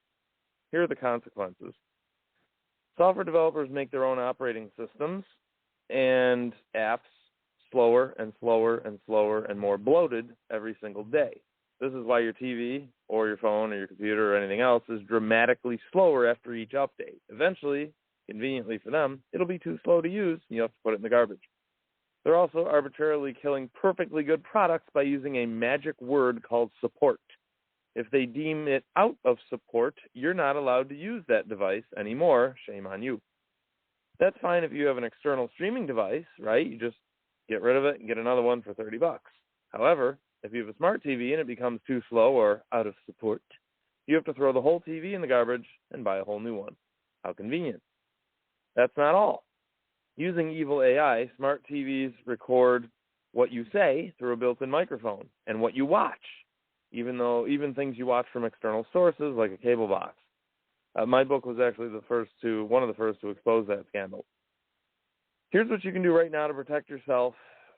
Here are the consequences. Software developers make their own operating systems and apps slower and slower and slower and more bloated every single day. This is why your TV or your phone or your computer or anything else is dramatically slower after each update. Eventually, conveniently for them, it'll be too slow to use, and you have to put it in the garbage. They're also arbitrarily killing perfectly good products by using a magic word called support. If they deem it out of support, you're not allowed to use that device anymore. Shame on you. That's fine if you have an external streaming device, right? You just get rid of it and get another one for $30. However, if you have a smart TV and it becomes too slow or out of support, you have to throw the whole TV in the garbage and buy a whole new one. How convenient. That's not all. Using evil AI, smart TVs record what you say through a built-in microphone and what you watch, even things you watch from external sources like a cable box. My book was actually one of the first to expose that scandal. Here's what you can do right now to protect yourself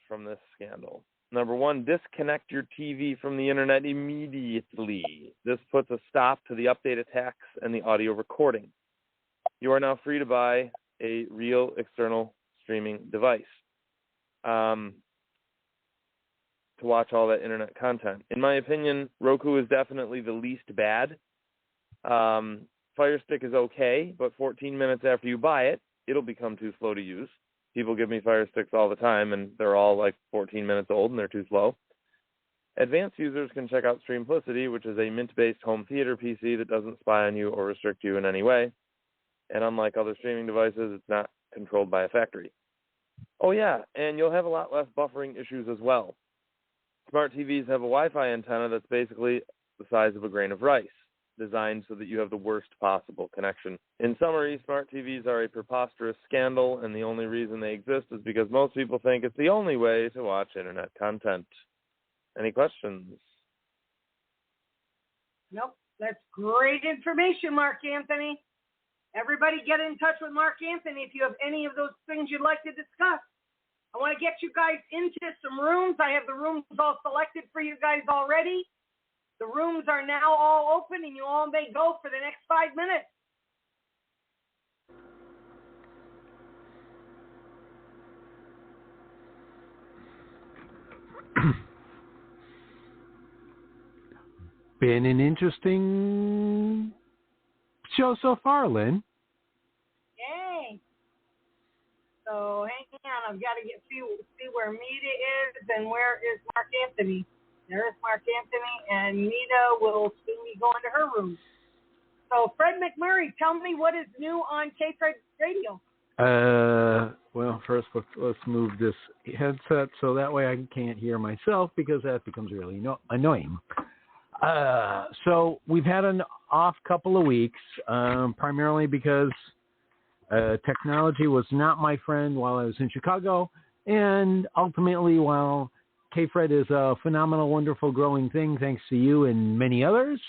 from this scandal. Number one, disconnect your TV from the internet immediately. This puts a stop to the update attacks and the audio recording. You are now free to buy a real external streaming device to watch all that internet content. In my opinion, Roku is definitely the least bad. Fire Stick is okay, but 14 minutes after you buy it, it'll become too slow to use. People give me Fire Sticks all the time, and they're all like 14 minutes old, and they're too slow. Advanced users can check out Streamplicity, which is a Mint-based home theater PC that doesn't spy on you or restrict you in any way. And unlike other streaming devices, it's not controlled by a factory. Oh yeah, and you'll have a lot less buffering issues as well. Smart TVs have a Wi-Fi antenna that's basically the size of a grain of rice, designed so that you have the worst possible connection. In summary, smart TVs are a preposterous scandal, and the only reason they exist is because most people think it's the only way to watch internet content. Any questions? Nope. That's great information, Mark Anthony. Everybody get in touch with Mark Anthony if you have any of those things you'd like to discuss. I want to get you guys into some rooms. I have the rooms all selected for you guys already. The rooms are now all open, and you all may go for the next 5 minutes. Been an interesting show so far, Lynn. Yay. So hang on, I've got to see where Mita is and where is Mark Anthony. There is Mark Anthony, and Mita will soon be going to her room. So Fred McMurray, tell me what is new on K-Fred Radio. Well, first let's move this headset so that way I can't hear myself, because that becomes really annoying. So we've had an off couple of weeks, primarily because technology was not my friend while I was in Chicago, and ultimately, while K-Fred is a phenomenal, wonderful, growing thing, thanks to you and many others,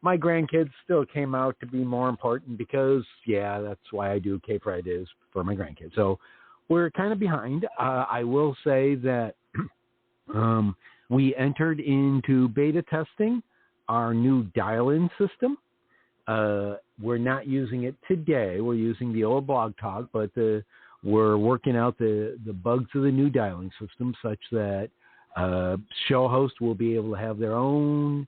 my grandkids still came out to be more important because, yeah, that's why I do K-Fred, is for my grandkids. So we're kind of behind. I will say that we entered into beta testing our new dial-in system. We're not using it today. We're using the old Blog Talk, but we're working out the bugs of the new dialing system such that show hosts will be able to have their own.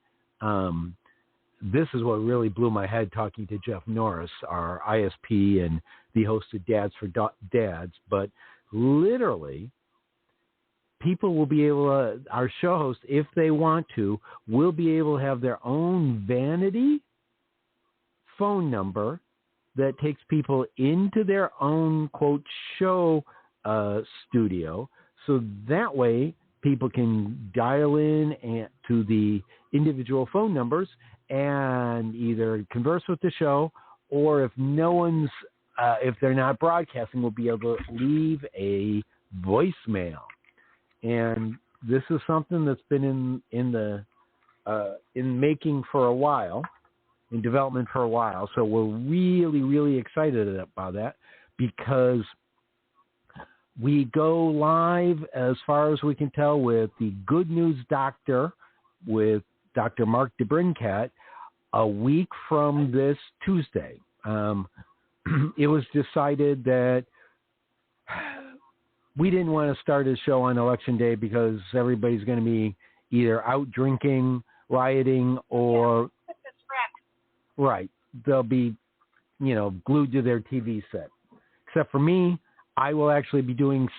This is what really blew my head talking to Jeff Norris, our ISP and the host of Dads for Dads. But literally, people will be able to, our show hosts, if they want to, will be able to have their own vanity phone number that takes people into their own, quote, show studio. So that way people can dial in to the individual phone numbers and either converse with the show, or if no one's, if they're not broadcasting, we'll be able to leave a voicemail. And this is something that's been in making for a while, in development for a while. So we're really, really excited about that, because we go live, as far as we can tell, with the Good News Doctor, with Dr. Mark DeBrincat, a week from this Tuesday. It was decided that we didn't want to start a show on Election Day because everybody's going to be either out drinking, rioting, or right, they'll be, glued to their TV set. Except for me, I will actually be doing.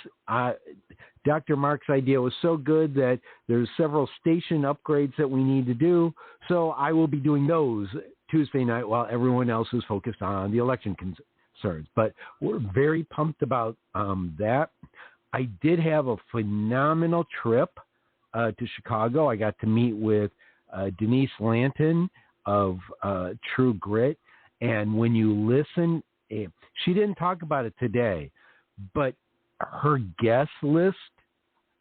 Dr. Mark's idea was so good that there's several station upgrades that we need to do. So I will be doing those Tuesday night while everyone else is focused on the election concerns. But we're very pumped about that. I did have a phenomenal trip to Chicago. I got to meet with Denise Lanton of True Grit. And when you listen, she didn't talk about it today, but her guest list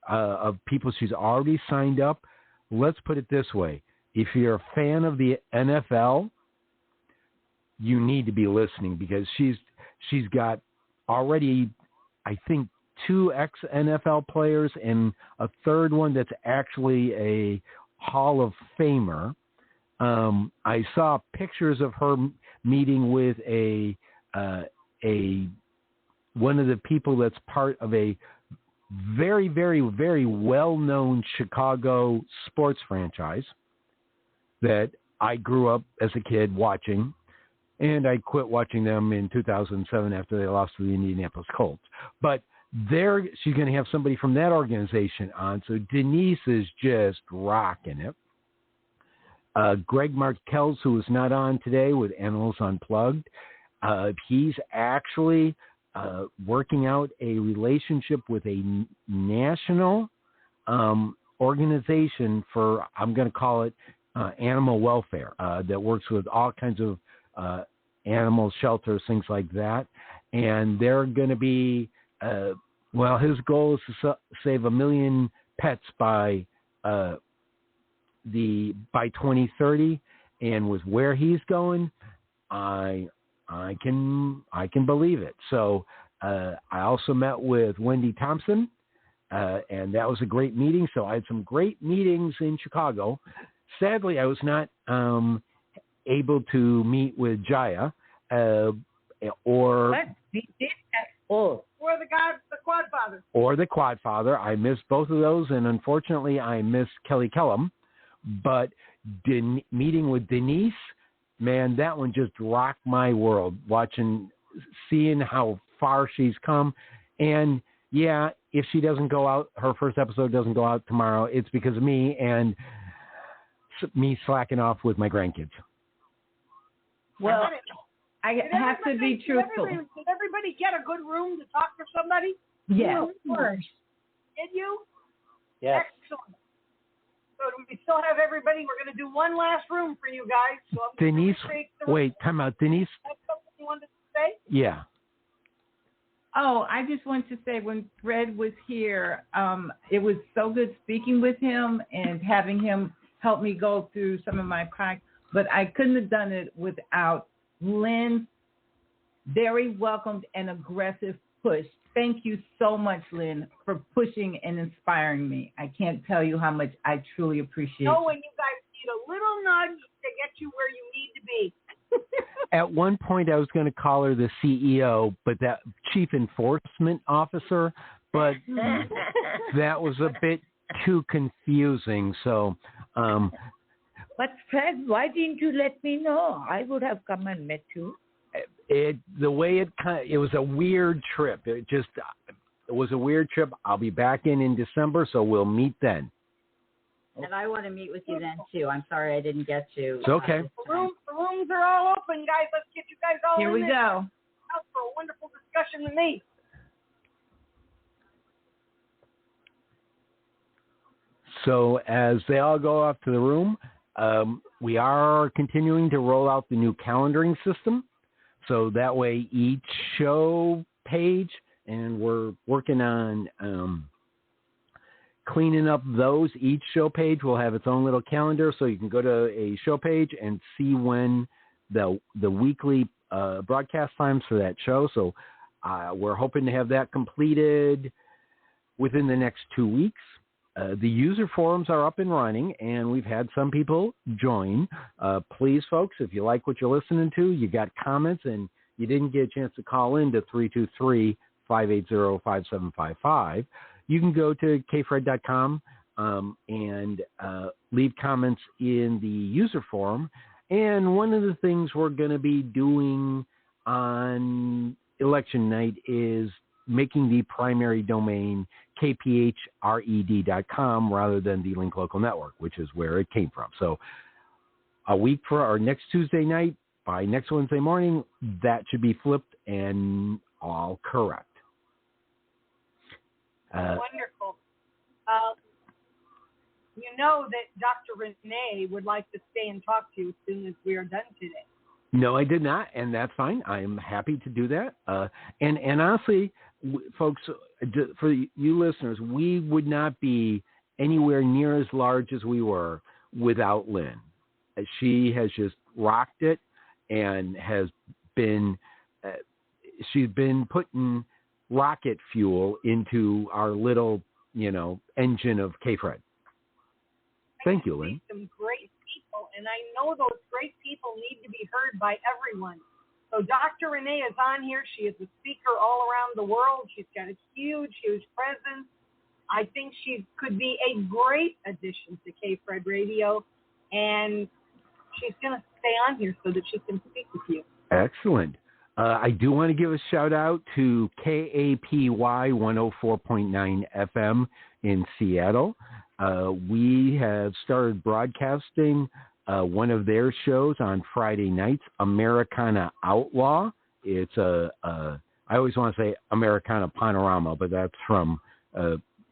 of people she's already signed up, let's put it this way. If you're a fan of the NFL, you need to be listening, because she's got already, I think, 2 ex-NFL players and a third one that's actually a Hall of Famer. I saw pictures of her meeting with one of the people that's part of a very, very, very well-known Chicago sports franchise that I grew up as a kid watching, and I quit watching them in 2007 after they lost to the Indianapolis Colts. But she's going to have somebody from that organization on. So Denise is just rocking it. Greg Markels, who is not on today with Animals Unplugged, he's actually working out a relationship with a national organization for, I'm going to call it animal welfare, that works with all kinds of animal shelters, things like that. And they're going to be, his goal is to save 1 million pets by 2030, and with where he's going, I can believe it. So I also met with Wendy Thompson, and that was a great meeting. So I had some great meetings in Chicago. Sadly, I was not able to meet with Jaya But we did have both. Or the Quadfather. Or the Quadfather. I missed both of those, and unfortunately, I missed Kelly Kellum. But meeting with Denise, man, that one just rocked my world. Seeing how far she's come, and yeah, if she doesn't go out, her first episode doesn't go out tomorrow, it's because of me and me slacking off with my grandkids. Well, I have to be truthful. Did everybody get a good room to talk to somebody? Yes. Of course. Did you? Yes. Excellent. So we still have everybody. We're going to do one last room for you guys. So Denise, wait, time out. Denise? That's something you wanted to say? Yeah. Oh, I just want to say when Fred was here, it was so good speaking with him and having him help me go through some of my practice. But I couldn't have done it without Lynn's very welcomed and aggressive push. Thank you so much, Lynn, for pushing and inspiring me. I can't tell you how much I truly appreciate when you guys need a little nudge to get you where you need to be. At one point, I was going to call her the CEO, but that Chief Enforcement Officer, but that was a bit too confusing. So, But Fred, why didn't you let me know? I would have come and met you. it was a weird trip. It was a weird trip. I'll be back in December, so we'll meet then. And I want to meet with you then too. I'm sorry I didn't get to. It's okay. The rooms are all open, guys. Let's get you guys all Here in we there. go. Out for a wonderful discussion with me. So as they all go off to the room, we are continuing to roll out the new calendaring system. So that way each show page, and we're working on cleaning up those. Each show page will have its own little calendar, so you can go to a show page and see when the weekly broadcast times for that show. So we're hoping to have that completed within the next 2 weeks. The user forums are up and running, and we've had some people join. Please, folks, if you like what you're listening to, you got comments, and you didn't get a chance to call in to 323-580-5755, you can go to kfred.com and leave comments in the user forum. And one of the things we're going to be doing on election night is making the primary domain kphred.com rather than the Link Local Network, which is where it came from. So a week for our next Tuesday night, by next Wednesday morning, that should be flipped and all correct. Wonderful. You know that Dr. Renee would like to stay and talk to you as soon as we are done today. No, I did not, and that's fine. I am happy to do that. And honestly, folks, for you listeners, we would not be anywhere near as large as we were without Lynn. She has just rocked it and has been, she's been putting rocket fuel into our little, engine of KFred. Thank you, Lynn. Some great people, and I know those great people need to be heard by everyone. So Dr. Renee is on here. She is a speaker all around the world. She's got a huge, huge presence. I think she could be a great addition to KFred Radio, and she's going to stay on here so that she can speak with you. Excellent. I do want to give a shout out to KAPY 104.9 FM in Seattle. We have started broadcasting one of their shows on Friday nights, Americana Outlaw. It's I always want to say Americana Panorama, but that's from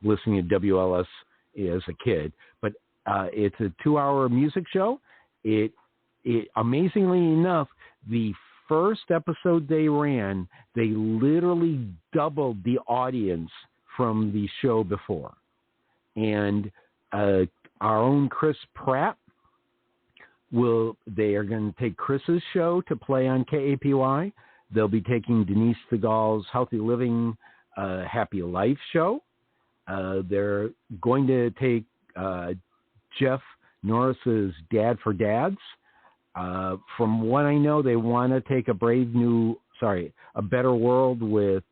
listening to WLS as a kid. But it's a 2-hour music show. It amazingly enough, the first episode they ran, they literally doubled the audience from the show before. And our own Chris Pratt they are going to take Chris's show to play on KAPY. They'll be taking Denise Segal's Healthy Living, Happy Life show. They're going to take Jeff Norris's Dad for Dads. From what I know, they want to take A Better World with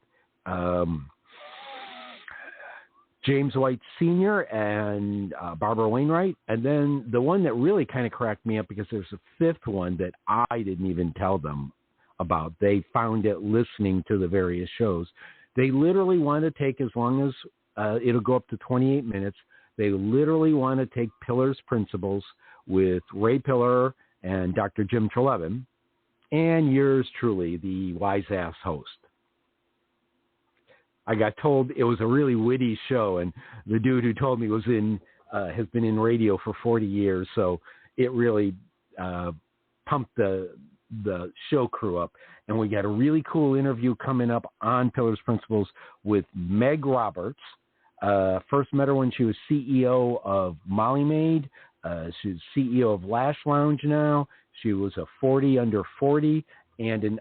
James White Sr. and Barbara Wainwright. And then the one that really kind of cracked me up, because there's a fifth one that I didn't even tell them about. They found it listening to the various shows. They literally want to take, as long as it'll go up to 28 minutes, they literally want to take Pillar's Principles with Ray Pillar and Dr. Jim Trelevin, and yours truly, the wise-ass host. I got told it was a really witty show, and the dude who told me has been in radio for 40 years, so it really pumped the show crew up. And we got a really cool interview coming up on Pillar's Principles with Meg Roberts. First met her when she was CEO of Molly Maid. She's CEO of Lash Lounge now. She was a 40 under 40 and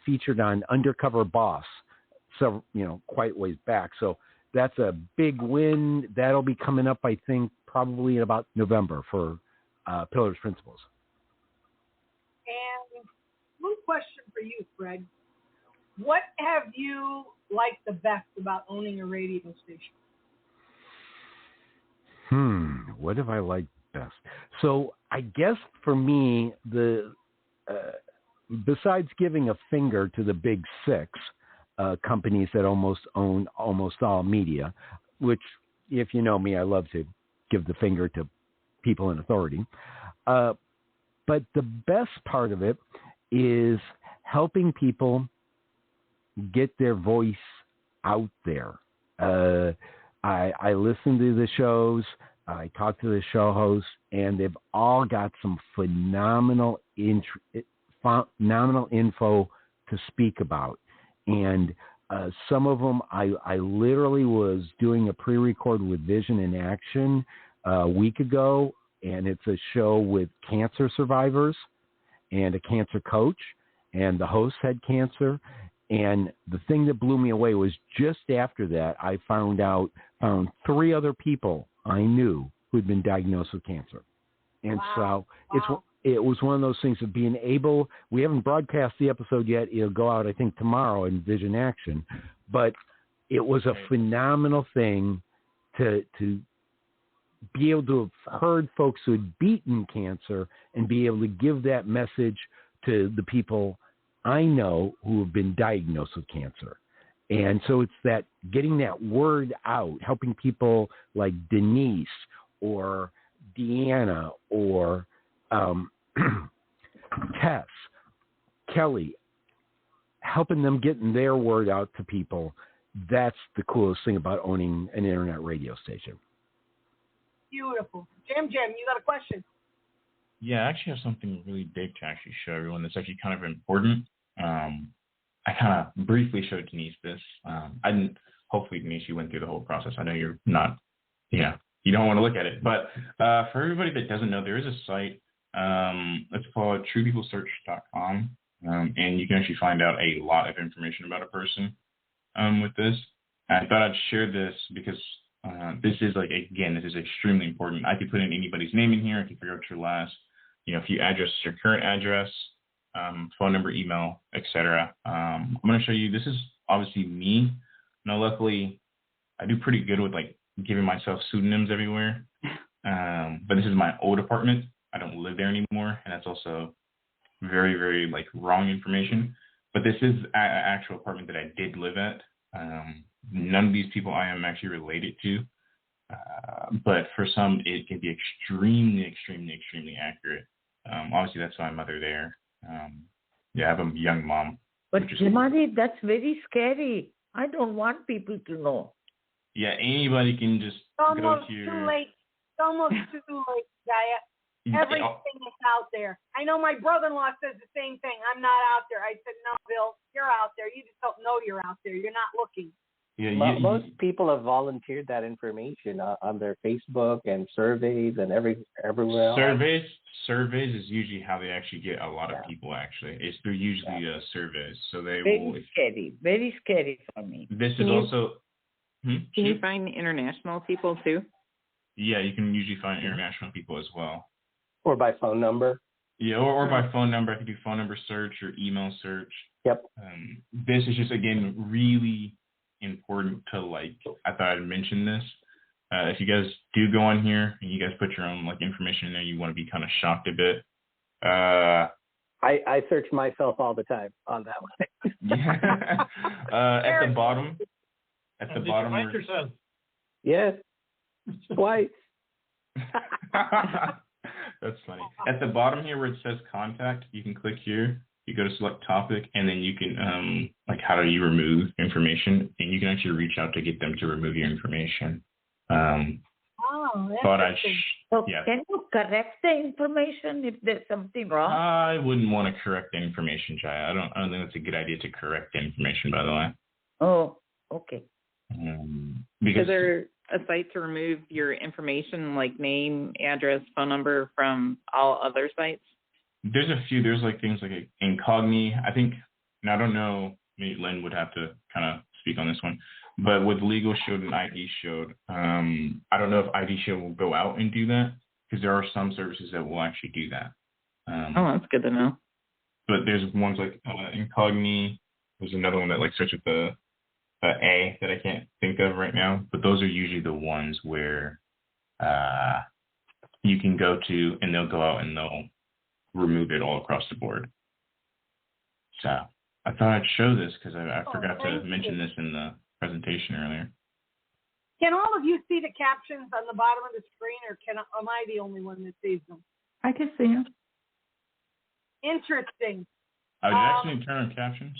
featured on Undercover Boss, so quite ways back. So that's a big win. That'll be coming up, I think, probably in about November for Pillar's Principles. And one question for you, Fred. What have you liked the best about owning a radio station? What have I liked best? So I guess for me, besides giving a finger to the big six companies that almost own almost all media, which, if you know me, I love to give the finger to people in authority. But the best part of it is helping people get their voice out there. I listen to the shows, I talk to the show hosts, and they've all got some phenomenal info to speak about. And some of them, I literally was doing a pre-record with Vision in Action a week ago, and it's a show with cancer survivors and a cancer coach, and the host had cancer. And the thing that blew me away was just after that, I found 3 other people I knew who'd been diagnosed with cancer. And so it was one of those things of being able, we haven't broadcast the episode yet. It'll go out, I think, tomorrow in Vision Action. But it was a phenomenal thing to be able to have heard folks who had beaten cancer and be able to give that message to the people I know who have been diagnosed with cancer. And so it's that getting that word out, helping people like Denise or Deanna or Tess, Kelly, helping them getting their word out to people. That's the coolest thing about owning an internet radio station. Beautiful. Jim, you got a question? Yeah, I actually have something really big to actually show everyone that's actually kind of important. I kind of briefly showed Denise this. I didn't. Hopefully, Denise, you went through the whole process. I know you're not. Yeah, you don't want to look at it. But for everybody that doesn't know, there is a site. It's called truepeoplesearch.com, and you can actually find out a lot of information about a person with this. And I thought I'd share this because this is this is extremely important. I could put in anybody's name in here. I can figure out your last, if you address your current address, phone number, email, etc. I'm going to show you, this is obviously me. Now, luckily, I do pretty good with giving myself pseudonyms everywhere. But this is my old apartment. I don't live there anymore. And that's also very, very wrong information. But this is an actual apartment that I did live at. None of these people I am actually related to. But for some, it can be extremely, extremely, extremely accurate. Obviously, that's my mother there. Yeah, I have a young mom. But Jimari, that's very scary. I don't want people to know. Yeah, anybody can just go here. Too late. It's almost too late, Jaya. Everything is out there. I know my brother-in-law says the same thing. I'm not out there. I said, no, Bill, you're out there. You just don't know you're out there. You're not looking. Yeah, most people have volunteered that information on their Facebook and surveys and everywhere else. Surveys is usually how they actually get a lot of people. Actually, it's through usually surveys. So they very scary for me. This is also. Can you find international people too? Yeah, you can usually find international people as well. Or by phone number. Yeah, or by phone number. I could do phone number search or email search. Yep. This is just, again, really important to, I thought I'd mention this. If you guys do go on here and you guys put your own, information in there, you want to be kind of shocked a bit. I search myself all the time on that one. At the bottom. At the bottom. Did you find yourself? Yes. Twice. That's funny. At the bottom here where it says contact, you can click here. You go to select topic, and then you can, how do you remove information? And you can actually reach out to get them to remove your information. Can you correct the information if there's something wrong? I wouldn't want to correct the information, Jaya. I don't think that's a good idea to correct the information, by the way. Oh, okay. Is there a site to remove your information, like name, address, phone number, from all other sites? There's a few. There's things like Incogni. I think, and I don't know, maybe Lynn would have to kind of speak on this one, but with Legal Shield and ID Shield, I don't know if ID Shield will go out and do that, because there are some services that will actually do that. That's good to know. But there's ones like Incogni. There's another one that starts with the A that I can't think of right now, but those are usually the ones where you can go to and they'll go out and they'll remove it all across the board. So I thought I'd show this because I forgot to mention this in the presentation earlier. Can all of you see the captions on the bottom of the screen, or am I the only one that sees them? I can see them. Interesting. Did you actually turn on captions?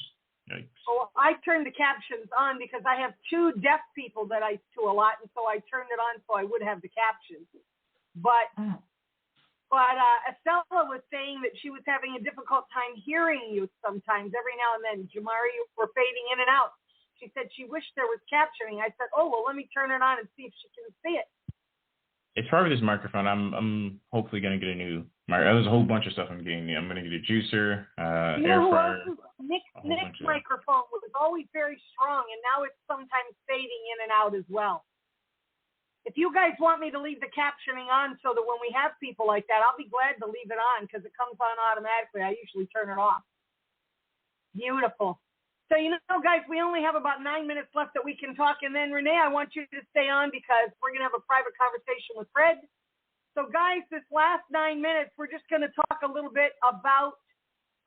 Yikes. Well, I turned the captions on because I have 2 deaf people that I to a lot, and so I turned it on so I would have the captions. But Estella was saying that she was having a difficult time hearing you sometimes. Every now and then, Jamari, you were fading in and out. She said she wished there was captioning. I said, oh, well, let me turn it on and see if she can see it. It's probably this microphone. I'm hopefully going to get a new microphone. There's a whole bunch of stuff I'm getting. I'm going to get a juicer, air fryer. Nick's microphone was always very strong, and now it's sometimes fading in and out as well. If you guys want me to leave the captioning on so that when we have people like that, I'll be glad to leave it on because it comes on automatically. I usually turn it off. Beautiful. So, guys, we only have about 9 minutes left that we can talk. And then, Renee, I want you to stay on because we're going to have a private conversation with Fred. So, guys, this last 9 minutes, we're just going to talk a little bit about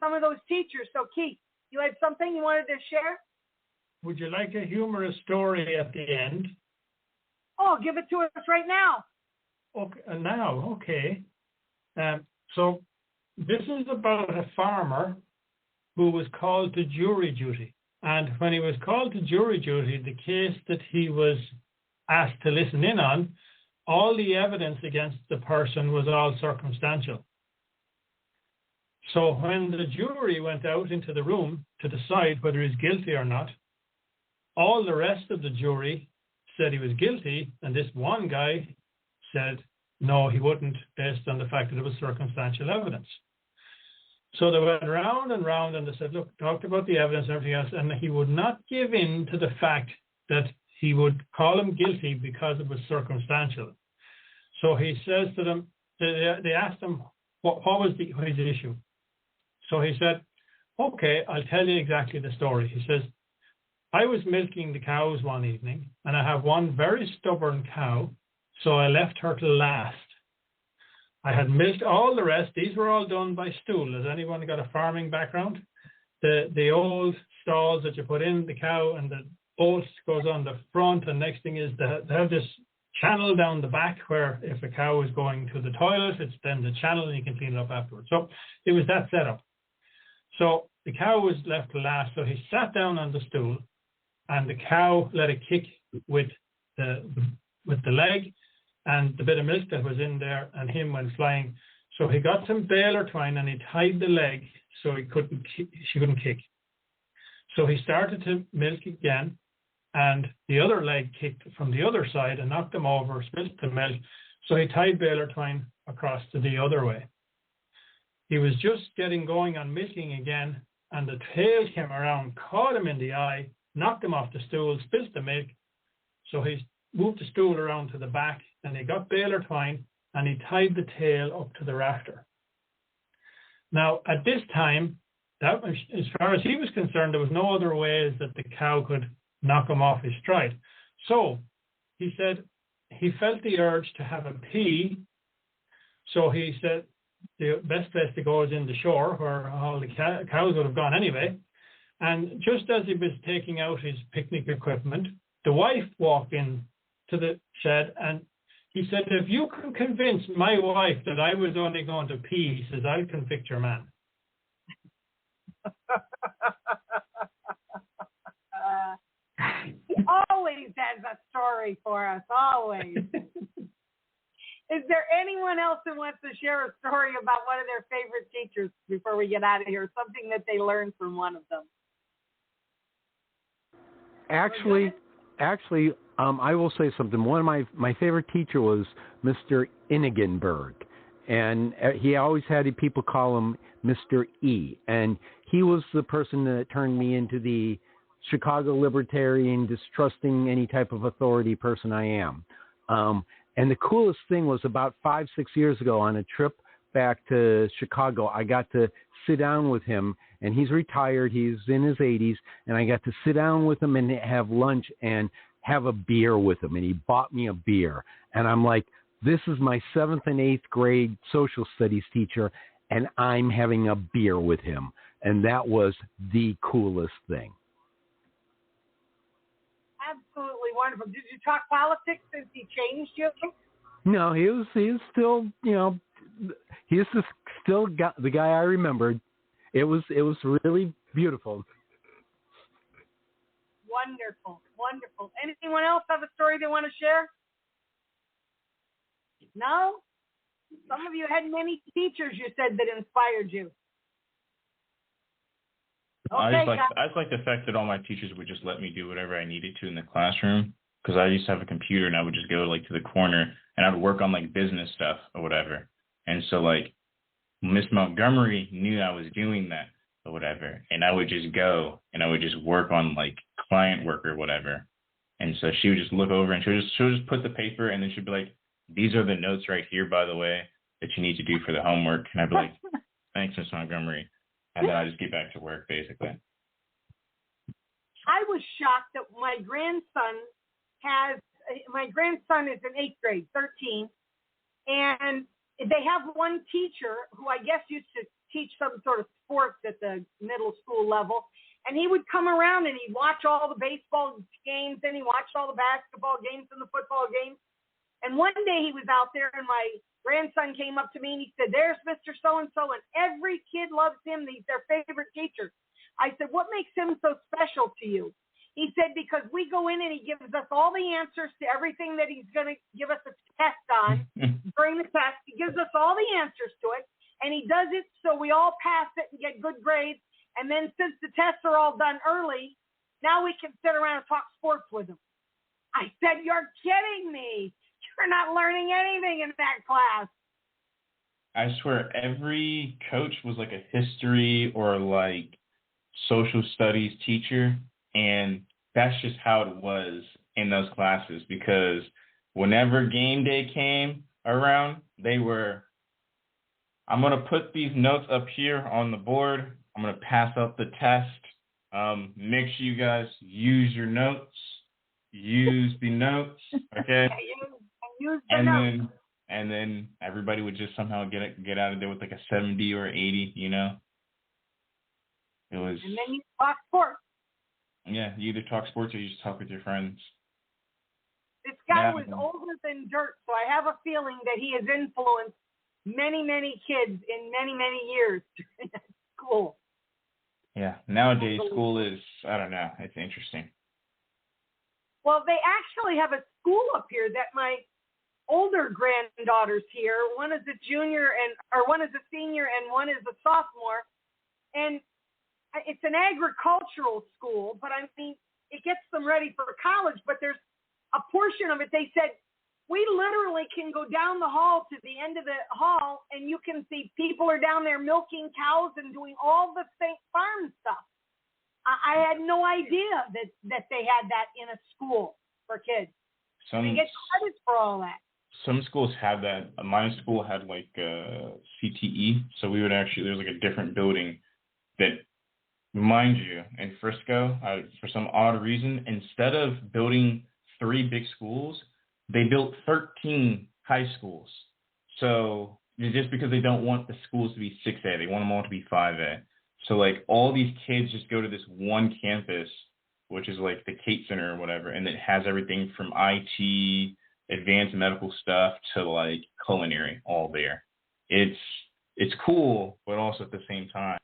some of those teachers. So, Keith, you had something you wanted to share? Would you like a humorous story at the end? Oh, give it to us right now. Okay. So this is about a farmer who was called to jury duty. And when he was called to jury duty, the case that he was asked to listen in on, all the evidence against the person was all circumstantial. So when the jury went out into the room to decide whether he's guilty or not, all the rest of the jury said he was guilty, and this one guy said no, he wouldn't, based on the fact that it was circumstantial evidence. So they went round and round, and they said, look, talked about the evidence and everything else, and he would not give in to the fact that he would call him guilty because it was circumstantial. So he says to them, they asked him, what was his issue? So he said, okay, I'll tell you exactly the story. He says, I was milking the cows one evening, and I have one very stubborn cow, so I left her till last. I had milked all the rest. These were all done by stool. Has anyone got a farming background? the old stalls that you put in the cow, and the bolt goes on the front, and next thing is they have this channel down the back where if a cow is going to the toilet, it's then the channel and you can clean it up afterwards. So it was that setup. So the cow was left to last, so he sat down on the stool, and the cow let a kick with the leg, and the bit of milk that was in there, and him went flying. So he got some baler twine and he tied the leg so she couldn't kick. So he started to milk again, and the other leg kicked from the other side and knocked him over, spilled the milk. So he tied baler twine across to the other way. He was just getting going on milking again, and the tail came around, caught him in the eye, knocked him off the stool, spilled the milk. So he moved the stool around to the back, and he got baler twine, and he tied the tail up to the rafter. Now, at this time, that was, as far as he was concerned, there was no other ways that the cow could knock him off his stride. So he said he felt the urge to have a pee. So he said the best place to go is in the shore, where all the cows would have gone anyway. And just as he was taking out his picnic equipment, the wife walked in to the shed, and he said, if you can convince my wife that I was only going to pee, he says, I'll convict your man. He always has a story for us, always. Is there anyone else who wants to share a story about one of their favorite teachers before we get out of here, something that they learned from one of them? Actually, I will say something. One of my favorite teacher was Mr. Inigenberg, and he always had people call him Mr. E. And he was the person that turned me into the Chicago libertarian, distrusting any type of authority person I am. And the coolest thing was about 5-6 years ago on a trip back to Chicago, I got to sit down with him, and he's retired. He's in his 80s, and I got to sit down with him and have lunch and have a beer with him. And he bought me a beer. And I'm like, this is my 7th and 8th grade social studies teacher, and I'm having a beer with him. And that was the coolest thing. Absolutely wonderful. Did you talk politics since he changed you? No, he was still, he's still got the guy I remembered. It was really beautiful. Wonderful, wonderful. Anyone else have a story they want to share? No? Some of you had many teachers, you said, that inspired you. Okay, I just like the fact that all my teachers would just let me do whatever I needed to in the classroom, because I used to have a computer and I would just go to the corner and I would work on business stuff or whatever. And so Miss Montgomery knew I was doing that or whatever, and I would just go and I would just work on client work or whatever. And so she would just look over and she'll just put the paper, and then she'd be like, these are the notes right here, by the way, that you need to do for the homework. And I'd be like, thanks, Miss Montgomery. And then I just get back to work, basically. I was shocked that my grandson is in 8th grade, 13, and they have one teacher who I guess used to teach some sort of sports at the middle school level, and he would come around and he'd watch all the baseball games, and he watched all the basketball games and the football games. And one day he was out there, and my grandson came up to me and he said, there's Mr. So-and-so, and every kid loves him. He's their favorite teacher. I said, what makes him so special to you? He said, because we go in and he gives us all the answers to everything that he's going to give us a test on during the test. He gives us all the answers to it, and he does it so we all pass it and get good grades. And then since the tests are all done early, now we can sit around and talk sports with him. I said, you're kidding me. You're not learning anything in that class. I swear every coach was a history or social studies teacher, and that's just how it was in those classes, because whenever game day came around, they were, I'm going to put these notes up here on the board. I'm going to pass out the test. Make sure you guys use your notes. Use the notes, okay? And then everybody would just somehow get out of there with a 70 or 80, It was. And then you talk sports. Yeah, you either talk sports or you just talk with your friends. This guy was older than dirt, so I have a feeling that he has influenced many, many kids in many, many years during school. Yeah, nowadays school is, I don't know, it's interesting. Well, they actually have a school up here that my older granddaughters here, one is a junior one is a senior and one is a sophomore, and it's an agricultural school, but I mean, it gets them ready for college, but there's a portion of it, they said, we literally can go down the hall to the end of the hall and you can see people are down there milking cows and doing all the farm stuff. I had no idea that they had that in a school for kids. They get credit for all that. Some schools have that. My school had like CTE, so we would actually, there's like a different building that, mind you, in Frisco, for some odd reason, instead of building 3 big schools, they built 13 high schools. So just because they don't want the schools to be 6A, they want them all to be 5A. So like all these kids just go to this one campus, which is like the Kate Center or whatever, and it has everything from IT, advanced medical stuff to like culinary all there. It's cool, but also at the same time,